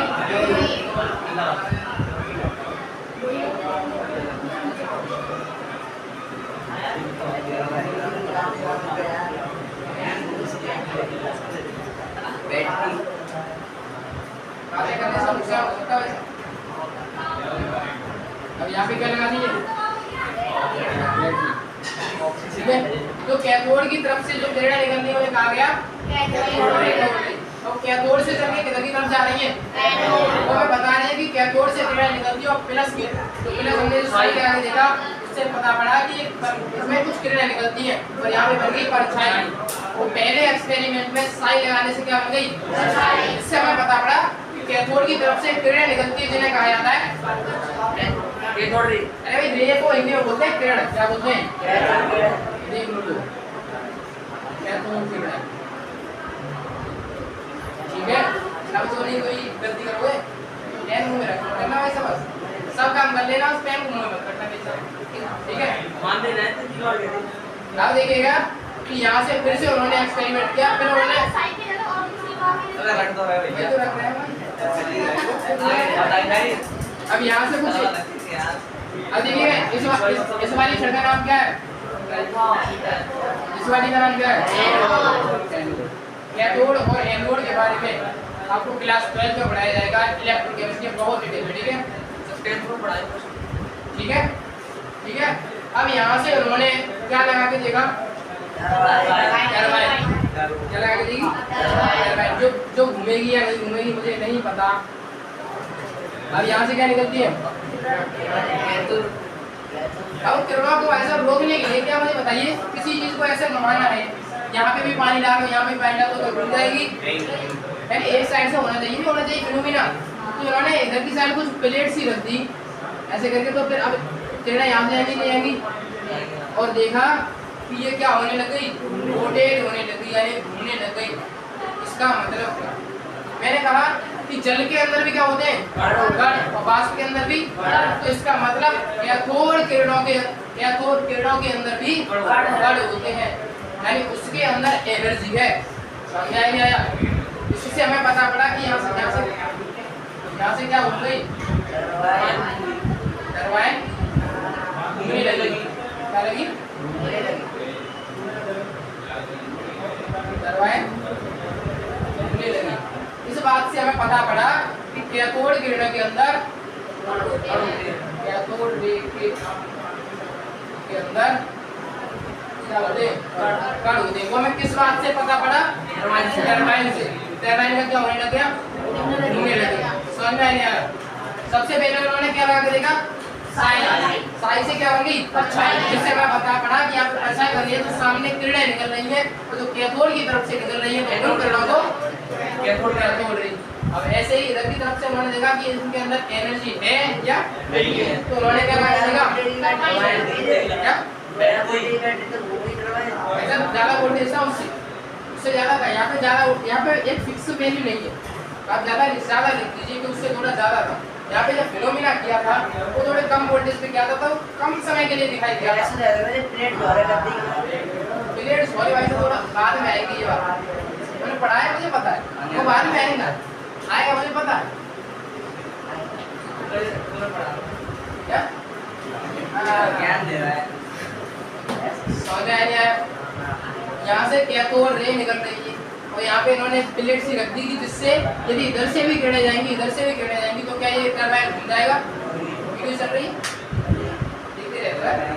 बातें करने से नुकसान हो सकता है। अब यहाँ पे क्या लगा दिए? ठीक है। तो कैथोड की तरफ से जो किरणें निकलनी है वो कहा गया और कैथोड से चलके किधर की तरफ जा रही है? तो हमें बता रहे हैं कि कैथोड से किरणें निकलती है और प्लस के, तो प्लस हमने जो साई के आगे देखा उससे पता पड़ा कि इसमें कुछ किरणें निकलती हैं और यहाँ पे बन गई परछाई। वो पहले एक्सपेरिमेंट में साई लगाने से क्या बन गई? इससे हमें पता पड़ा कि कैथोड की तरफ से किरणें निकलती है जिन्हें कहा जाता है कैथोड रे। अरे भाई रे को हिंदी में बोलते हैं किरण, क्या बोलते हैं? देख लो कैथोड किरण, ठीक है। अब तो नहीं कोई गलती करोगे, पेन मुंह में रखना करना वैसा, बस सब काम कर लेना, उस पेन को मुंह में मत रखना वैसा, ठीक है। मान दे रहे हैं तो और कहते अब देखिएगा कि यहाँ से फिर से उन्होंने एक्सपेरिमेंट किया, फिर उन्होंने अरे रख दो भाई ये तो रख रहे हैं। बताइए अब यहाँ से कुछ अब देखिए इस वाली छड़ का नाम क्या है? इस वाली का नाम क्या है? कैथोड और एनोड के बारे में आपको क्लास 12 में पढ़ाया जाएगा इलेक्ट्रोकेमिस्ट्री बहुत डिटेल में, ठीक है? सब्सटेंस को पढ़ाए ठीक है, ठीक है। अब यहाँ से उन्होंने क्या लगा के देखा? टरबाइन। क्या लगा के देखी? टरबाइन। जो घूमेगी या नहीं घूमेगी मुझे नहीं पता। अब यहाँ से क्या निकलती है? अब किरणों को ऐसा रोकने के लिए क्या मुझे बताइए, किसी चीज को ऐसे घुमाना है, यहाँ पे भी पानी डालो, यहाँ पे भी पानी डालो तो घूम जाएगी? यानी एक साइड से होना चाहिए, होना चाहिए फिनोमिना। तो उन्होंने इधर की साइड कुछ प्लेट्स ही रख दी ऐसे करके, तो फिर अब किरणें यहाँ से आएंगी नहीं आएंगी? और देखा कि ये क्या होने लग गई? रोटेट होने लग गई, यानी घूमने लग गई। इसका मतलब क्या? मैंने कहा कि जल के अंदर भी क्या होते हैं? कण। और वाष्प के अंदर भी कण। तो इसका मतलब कैथोड किरणों के अंदर भी कण होते हैं, यानी उसके अंदर एनर्जी है। समझ में आया? इससे हमें पता पड़ा कि यहाँ से क्या हो गई? टरबाइन घूमने लगी। क्या लगी? टरबाइन घूमने लगी। इस बात से हमें पता पड़ा कि कैथोड किरणों के अंदर कैथोड रे के अंदर क्या होते हैं? कण होते हैं। वो हमें किस बात से पता पड़ा? टरबाइन से। टरबाइन का क्या होने लग गया? घूमने लग गया। समझ में आया? सबसे पहले उन्होंने क्या लगा के देखा? साई से क्या होगी? परछाई। जिससे मैं बता पड़ा कि यहाँ पे परछाई बन रही है तो सामने किरणें निकल रही है, तो जो कैथोड की तरफ से निकल रही है तो उन किरणों को कैथोड रे। अब ऐसे ही इधर की तरफ से उन्होंने देखा कि इनके अंदर एनर्जी है या नहीं है, तो उन्होंने क्या कहा? क्या ऐसा ज्यादा वोल्टेज था उससे ज्यादा था। यहाँ पे एक फिक्स वैल्यू नहीं है, आप ज्यादा लिख दीजिए कि उससे थोड़ा ज्यादा था। यहाँ पे जब फिनोमिना किया था वो थोड़े कम वोल्टेज पे किया था, तो कम समय के लिए दिखाई दिया था। प्लेट सॉरी भाई, थोड़ा बाद में आएगी ये बात, मैंने पढ़ा है, मुझे पता है, वो बाद में आएगा मुझे पता है। क्या ज्ञान दे रहा है? समझ में आया? यहाँ से कैथोड रे निकल रही है और यहाँ पे इन्होंने प्लेट सी रख दी कि जिससे यदि इधर से भी किरणें जाएंगी इधर से भी किरणें जाएंगी तो क्या ये टरबाइन घूम जाएगा? वीडियो चल रही है, देखते रहता है।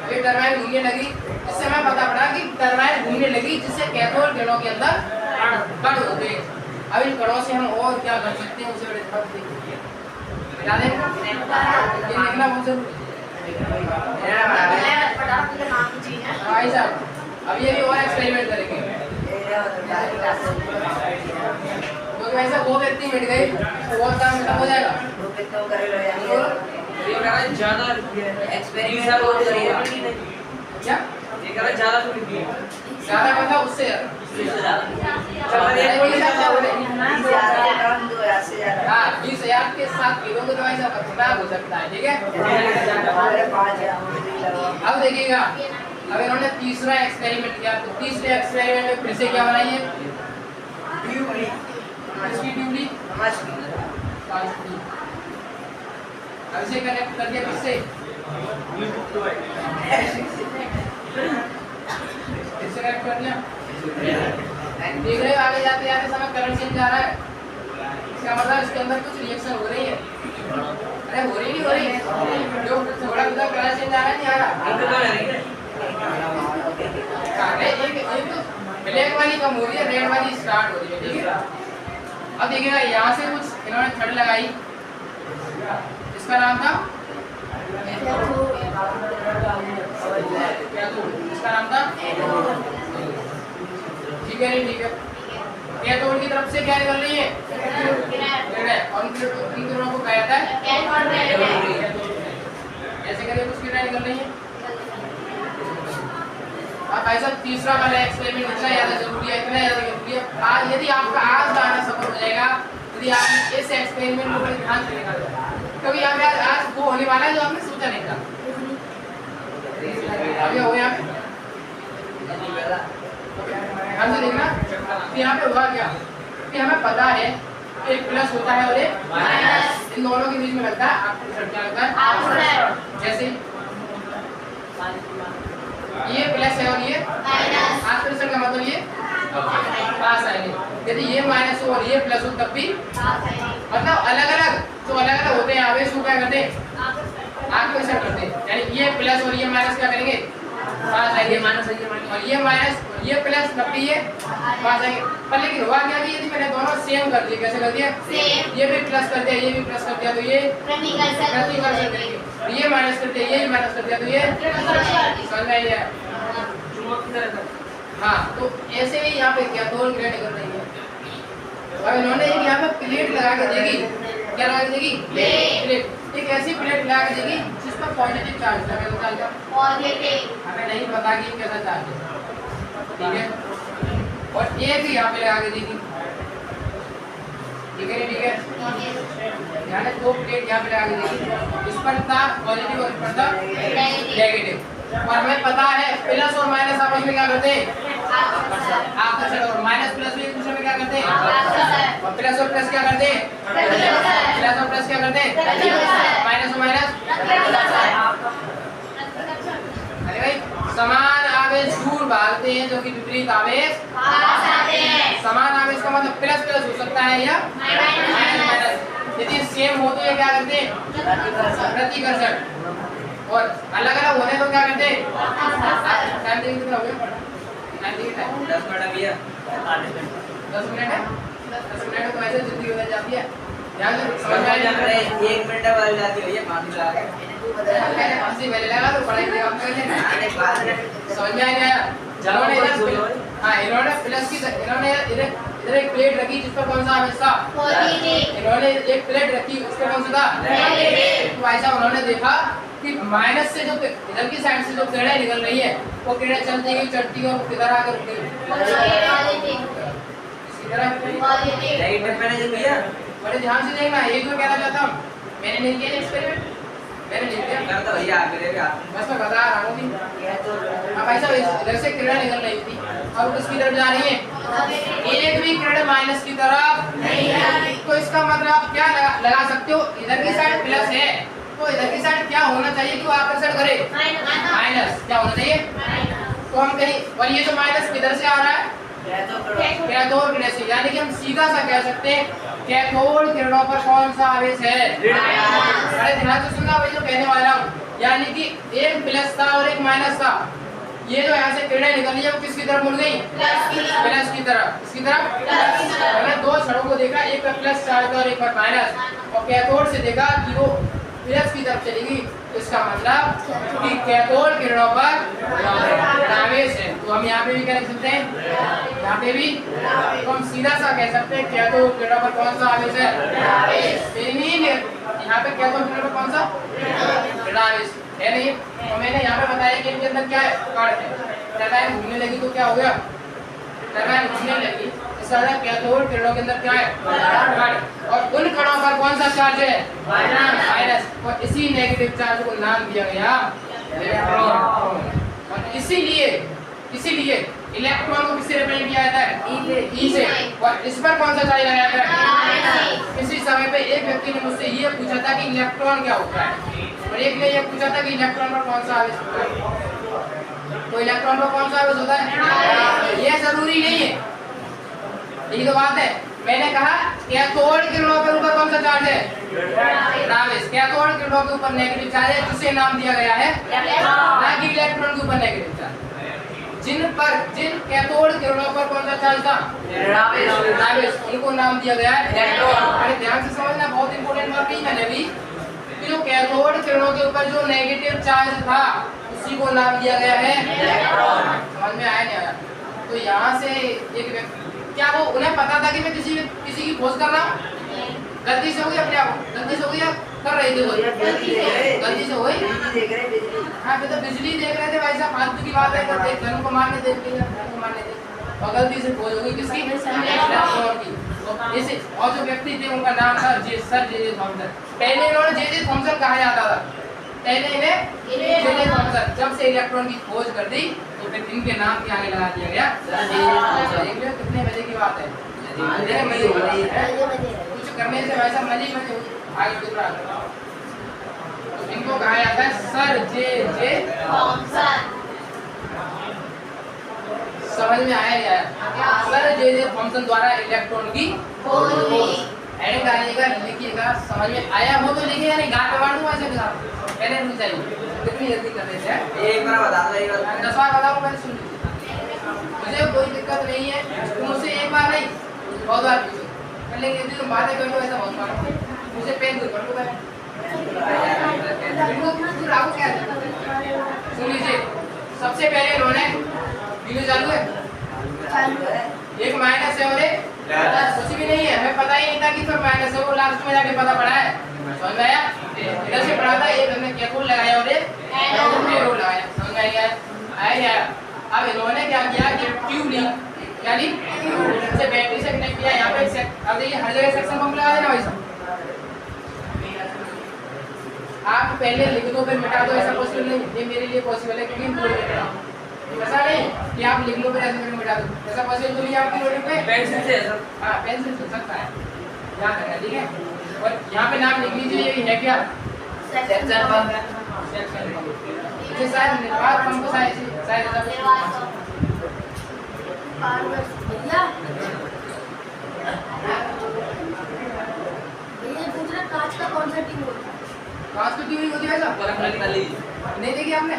अभी टरबाइन घूमने लगी, इससे हमें पता पड़ा कि टरबाइन घूमने लगी जिससे कैथोड किरणों के अंदर कण होते हैं। अब इन कणों से हम और क्या कर सकते हैं उसे बता दें। ये लिखना बहुत जरूरी भाई साहब। अब ये भी और एक्सपेरिमेंट करेंगे क्योंकि वैसे 2 व्यक्ति मिट गए तो बहुत काम खत्म हो जाएगा। ज्यादा एक्सपेरिमेंट बहुत करिए। क्या ये कह रहा ज्यादा तो लिखिए, ज्यादा मतलब उससे हाँ 20,000 के साथ किलो के दवाई सब खराब हो सकता है, ठीक है। अब देखिएगा, अब इन्होंने तीसरा एक्सपेरिमेंट किया, तो तीसरे एक्सपेरिमेंट में फिर से क्या बनाई है? इसकी ट्यूबली अब इसे कनेक्ट कर दिया किससे? इससे कनेक्ट कर दिया। देख रहे हो आगे जाते जाते समय करंट चेंज आ रहा है, इसका मतलब इसके अंदर कुछ रिएक्शन हो रही है। अरे हो रही नहीं हो रही, जो थोड़ा थोड़ा करंट चेंज आ रहा है नहीं आ रहा? एक तो ब्लैक वाली कम हो रही है, रेड वाली स्टार्ट हो रही है, ठीक है। अब देखिएगा यहाँ से कुछ इन्होंने छड़ लगाई, इसका नाम था इसका नाम था ठीक है नहीं ठीक है। कैथोड की तरफ से क्या निकल रही है? और इन दोनों को कहा जाता है ऐसे करके कुछ किरणें निकल रही है। अब ऐसा तीसरा वाला एक्सपेरिमेंट इतना ज़्यादा जरूरी है, इतना ज़्यादा जरूरी है। आज यदि आपका आज का आना सफल हो जाएगा, यदि आप इस एक्सपेरिमेंट को बड़े ध्यान से देखा जाए, क्योंकि यहाँ पे आज वो होने वाला है जो आपने सोचा नहीं था। अभी हो यहाँ पे ध्यान से देखना कि यहाँ पे हुआ क्या कि हमें पता है एक प्लस होता है और एक माइनस। इन दोनों के बीच में लगता है आपको रिजल्ट क्या लगता है? जैसे ये प्लस है और ये माइनस आपके रिजल्ट का मतलब ये पास आएंगे। यदि ये माइनस हो और ये प्लस हो तब भी मतलब अलग अलग जो अलग अलग होते हैं आवेश वो क्या करते हैं आपको रिजल्ट करते हैं। यानी ये प्लस और ये माइनस क्या करेंगे पास आएंगे माइनस और ये माइनस ये प्लस तब भी ये पास आएंगे। पर लेकिन हुआ क्या कि यदि मैंने दोनों सेम कर दिए कैसे कर दिया सेम ये भी प्लस कर दिया ये भी प्लस कर दिया तो ये प्रतिकर्षण प्रतिकर्षण करेंगे। ये माइनस कर दिया ये भी माइनस कर दिया तो ये समझ में आया। चुंबक की तरह था। हाँ तो ऐसे ही यहाँ पे क्या दो ग्रेड निकल रही है। अब इन्होंने एक यहाँ पे प्लेट लगा के देगी क्या लगा के देगी प्लेट एक ऐसी प्लेट लगा के देगी जिस पर पॉजिटिव चार्ज था कैसा चार्ज था पॉजिटिव हमें नहीं पता कि कैसा चार्ज है ठीक है और एक यहाँ पे लगा के देगी ठीक है ठीक है यानी दो प्लेट यहाँ पे लगा के देगी इस पर था पॉजिटिव और इस पर था नेगेटिव और हमें पता है प्लस और माइनस आपस में क्या करते हैं आकर्षण और माइनस प्लस भी एक दूसरे में क्या करते हैं और प्लस क्या करते हैं प्लस और प्लस क्या करते हैं माइनस और माइनस अरे भाई समान आवेश दूर भागते हैं जो कि विपरीत आवेश समान आवेश का मतलब प्लस प्लस हो सकता है या माइनस माइनस यदि सेम हो तो ये क्या करते हैं प्रतिकर्षण और अलग अलग होने तो क्या करते हैं टाइम देखिए कितना हो गया टाइम देखिए टाइम 10 मिनट अभी है 10 मिनट है 10 मिनट तो ऐसे जल्दी हो जाती है ध्यान से समझ में आ समझ जाए 1 मिनट वाली जाती है ये मान लो आगे मैंने फांसी पहले लगा तो पढ़ाई काम कर लेना समझ में आ गया इन्होंने इन्होंने प्लस की इन्होंने इधर एक प्लेट रखी जिस पर कौन सा आवेश था इन्होंने एक प्लेट रखी उस पर कौन सा था तो ऐसा उन्होंने देखा कि माइनस से जो इधर की साइड से जो किरणें निकल रही है वो किरणें चलती गई चढ़ती गई और किधर आकर रुकी नेगेटिव मैंने जो किया बड़े ध्यान से देखना एक जो कहना चाहता हूँ मैंने नहीं किया एक्सपेरिमेंट मैंने नहीं किया करता भैया आप मेरे भी आप बस मैं बता रहा हूँ अब ऐसा इधर से किरण निकल रही थी और किसकी तरफ जा रही है एक भी किरण माइनस की तरफ नहीं है तो इसका मतलब आप क्या लगा सकते हो इधर की साइड प्लस है तो इधर की साइड क्या होना चाहिए कि वो आकर्षण करे माइनस क्या होना चाहिए तो हम कहीं और ये जो माइनस किधर से आ रहा है कैथोड किरण से यानी कि हम सीधा सा कह सकते हैं कैथोड किरणों पर कौन सा आवेश है बड़े ध्यान से सुनना भाई जो कहने वाला हूँ यानी कि एक प्लस था और एक माइनस था ये जो यहाँ से किरणें निकली है वो किसकी तरफ मुड़ गई प्लस की तरफ इसकी तरफ हमने दो छड़ों को देखा एक पर प्लस चार्ज था और एक पर माइनस और कैथोड से देखा कि वो प्लस की तरफ चलेगी इसका मतलब कि कैथोड किरणों पर आवेश है तो हम यहाँ पे भी क्या लिख सकते हैं यहाँ पे भी तो हम सीधा सा कह सकते हैं कैथोड किरणों पर कौन सा आवेश है यहाँ पे कैथोड किरणों पर कौन सा आवेश है नहीं तो मैंने यहाँ पे बताया कि इनके अंदर क्या है टरबाइन घूमने लगी तो क्या हो गया टरबाइन घूमने लगी कैथोड किरणों के अंदर क्या है और उन कणों पर कौन सा चार्ज है माइनस और इसी नेगेटिव चार्ज को नाम दिया गया इलेक्ट्रॉन और इसीलिए इलेक्ट्रॉन को किससे रिप्रेजेंट किया जाता है ई से और इस पर कौन सा चार्ज लगाया जाता है किसी समय पे एक व्यक्ति ने मुझसे ये पूछा था कि इलेक्ट्रॉन क्या होता है और एक ने ये पूछा था कि इलेक्ट्रॉन पर कौन सा आवेश होता है तो इलेक्ट्रॉन पर कौन सा आवेश होता है ये जरूरी नहीं है यही तो बात है मैंने कहा कैथोड किरणों के ऊपर कौन सा चार्ज है आवेश कैथोड किरणों के ऊपर नेगेटिव चार्ज है जिसे नाम दिया गया है ना कि इलेक्ट्रॉन के ऊपर नेगेटिव चार्ज जिन कैथोड किरणों पर कौन सा चार्ज था आवेश उनको नाम दिया गया है इलेक्ट्रॉन अरे ध्यान से समझना बहुत इंपॉर्टेंट बात नहीं मैंने भी कि जो कैथोड किरणों के ऊपर जो नेगेटिव चार्ज था उसी को नाम दिया गया है इलेक्ट्रॉन समझ में आया नहीं आया तो यहाँ से एक क्या वो उन्हें पता था कि मैं किसी की खोज कर रहा हूँ गलती से हो गई अपने आप गलती से हो गई कर रही थी वो गलती से हो गई हाँ फिर तो बिजली देख रहे थे भाई साहब फालतू की बात है देख धन को मारने दे और गलती से खोज हो गई किसकी इलेक्ट्रॉन की इसे और जो व्यक्ति थे उनका नाम था जे थॉमसन पहले इन्होंने जे थॉमसन कहा जाता था पहले इन्हें जे थॉमसन जब से इलेक्ट्रॉन की खोज कर दी तो फिर इनके नाम के आगे लगा दिया गया कितने बजे की बात है कुछ करने से वैसा मजे आगे दूसरा तो इनको कहा जाता है सर जे थॉमसन समझ में आया क्या? सर जे थॉमसन द्वारा इलेक्ट्रॉन की खोज हुई। हेडिंग डालिएगा, लिखिएगा, समझ में आया हो तो लिखिएगा, नहीं गांठ में दूंगा ऐसे के साथ पहले नहीं चाहिए, कितनी जल्दी कर देते हैं। एक बार बता दो, एक बार 10 बार बताओ, पहले सुन लीजिए, मुझे कोई दिक्कत नहीं है, तुम मुझसे एक बार नहीं बहुत बार पूछो, कर लेंगे यदि तुम बातें कर लो ऐसा बहुत बार, मुझे पेन दूर कर लो पहले, फिर आपको क्या सुन लीजिए। सबसे पहले इन्होंने वीडियो चालू है, एक माइनस है और एक कुछ भी नहीं है, हमें पता ही नहीं था कि सब माइनस है, वो लास्ट में जाके पता पड़ा है, समझ में आया? इधर से पढ़ा था, एक हमने कैथोड लगाया और एक एनोड लगाया, समझ में आया? अब इन्होंने क्या किया कि ट्यूब ली, क्या ली? से बैटरी से कनेक्ट किया, यहाँ पे अब देखिए हर जगह सेक्शन पंप लगा देना भाई साहब, आप पहले लिख दो फिर मिटा दो, ऐसा पॉसिबल नहीं, ये मेरे लिए पॉसिबल है क्योंकि बोर्ड पे मिटा, ऐसा नहीं कि आप लिख लो फिर ऐसे करके मिटा दो, ऐसा पॉसिबल तो नहीं आपकी लोडिंग पे, पेंसिल से ऐसा। हाँ पेंसिल से सकता है, याद रखना ठीक है। और यहाँ पे नाम लिख लीजिए, ये है क्या? Section pump. सेक्शन पंप, इसे शायद निर्वात पंप शायद कांच का कौन सा ट्यूब होता है? कांच की ट्यूब होती है ऐसा? नहीं देखी आपने?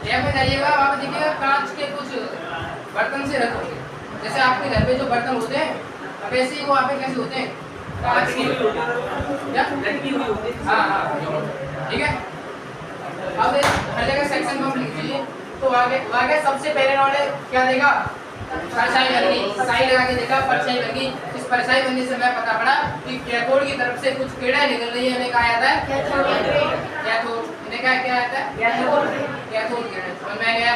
लैब में जाइएगा, वहाँ पे देखिएगा कांच के कुछ बर्तन से रखोगे, जैसे आपके घर पे जो बर्तन होते हैं अब ऐसे ही वो वहाँ पे कैसे होते हैं? कांच के, क्या? हाँ हाँ ठीक है। अब हर जगह सेक्शन पंप लिख दीजिए, तो आगे सबसे पहले इन्होंने क्या देखा? परछाई बनी, साई लगा के देखा, परछाई बनी, इस परछाई बनने से मैं पता पड़ा कि कैथोड की तरफ से कुछ किरणें निकल रही है, इन्हें कहा जाता है कैथोड, इन्हें क्या आता है? कैथोड किरण, समझ में आ गया?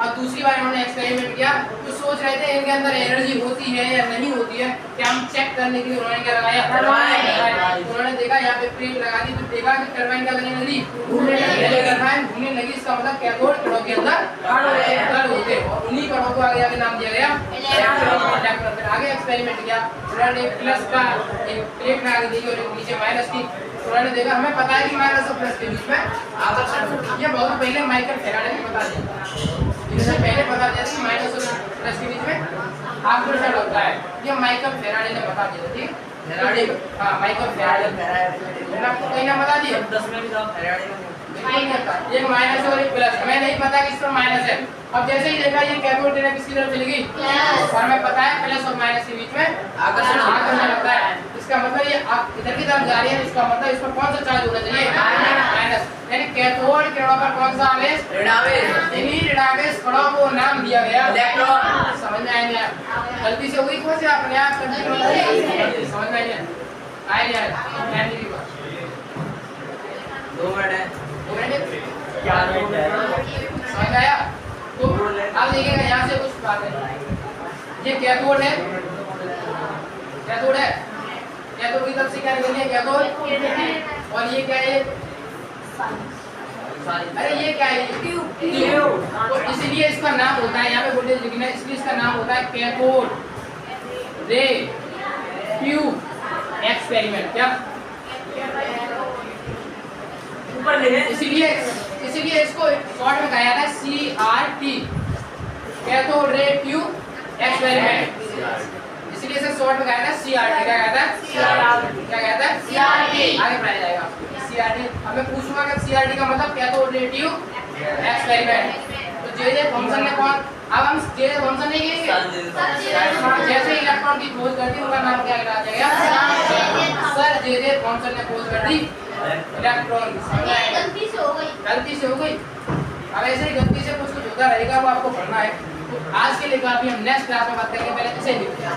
अब दूसरी बार इन्होंने एक्सपेरिमेंट किया, तो सोच रहे थे इनके अंदर एनर्जी होती है या नहीं होती है, क्या हम चेक करने के लिए उन्होंने क्या लगाया? टरबाइन। उन्होंने देखा यहाँ पे प्लेट लगा दी, तो देखा कि टरबाइन क्या करने लगी? टरबाइन घूमने लगी, इसका मतलब कैथोड किरणों के अंदर कण होते हैं, और उन्हीं कणों को आगे नाम दिया गया इलेक्ट्रॉन। फिर आगे एक्सपेरिमेंट किया, उन्होंने प्लस का एक प्लेट लगा दी और एक नीचे माइनस की, उन्होंने देखा हमें पता है कि माइनस और प्लस के बीच में आकर्षण, ये बहुत पहले माइकल फैराडे ने बता दिया, इससे पहले बता दिया कि माइनस और प्लस के बीच में आकर्षण होता है, ये माइकल फैराडे ने बता दिया, ठीक? हाँ माइकल फैराडे, मैंने आपको कहीं ना बता दिया, 10 में भी था फैराडे में, एक माइनस और एक प्लस, हमें नहीं पता कि इस पर माइनस है, अब जैसे ही देखा ये कैथोड किरण किसकी तरफ चली गई, और हमें पता है प्लस और माइनस के बीच में आकर्षण होता है, इसका मतलब ये इधर की तरफ जा रही है, इसका मतलब इस पर कौन सा चार्ज होना चाहिए? माइनस, यानी कैथोड किरणों पर कौन सा आवेश? ऋणावेश, इन्हीं ऋणावेश कणों को नाम दिया गया इलेक्ट्रॉन। समझ में आया? गलती से हुई कौन सी आपने आप समझ में आया? दो मिनट है, समझ में आया? तो अब देखिएगा यहाँ से कुछ बात है, ये कैथोड है, कैथोड है, कैथोड की तरफ से क्या निकल रही है? कैथोड, और ये क्या है? अरे ये क्या है? ट्यूब, तो इसलिए इसका नाम होता है, यहाँ पे वोल्टेज लिखना है, इसलिए इसका नाम होता है कैथोड रे ट्यूब एक्सपेरिमेंट, क्या? इसीलिए इसको शॉर्ट में कहा जाता है CRT, cathode ray tube experiment, इसलिए इसे शॉर्ट में कहा जाता है CRT, क्या कहता है? क्या कहता है? CRT, आगे पढ़ाया जाएगा CRT। अब मैं पूछूंगा कि CRT का मतलब कैथोड रे ट्यूब एक्सपेरिमेंट, तो जे थॉमसन ने कौन, अब हम जे थॉमसन नहीं कहेंगे, जैसे इलेक्ट्रॉन की खोज कर दी उनका नाम क्या रखा जाएगा? सर जे थॉमसन ने खोज कर दी इलेक्ट्रॉन, गलती से हो गई, अब ऐसे ही गलती से कुछ होता रहेगा, वो आपको पढ़ना है। तो आज के लिए काफी, हम नेक्स्ट क्लास में बात करेंगे, पहले इसे लिखते हैं।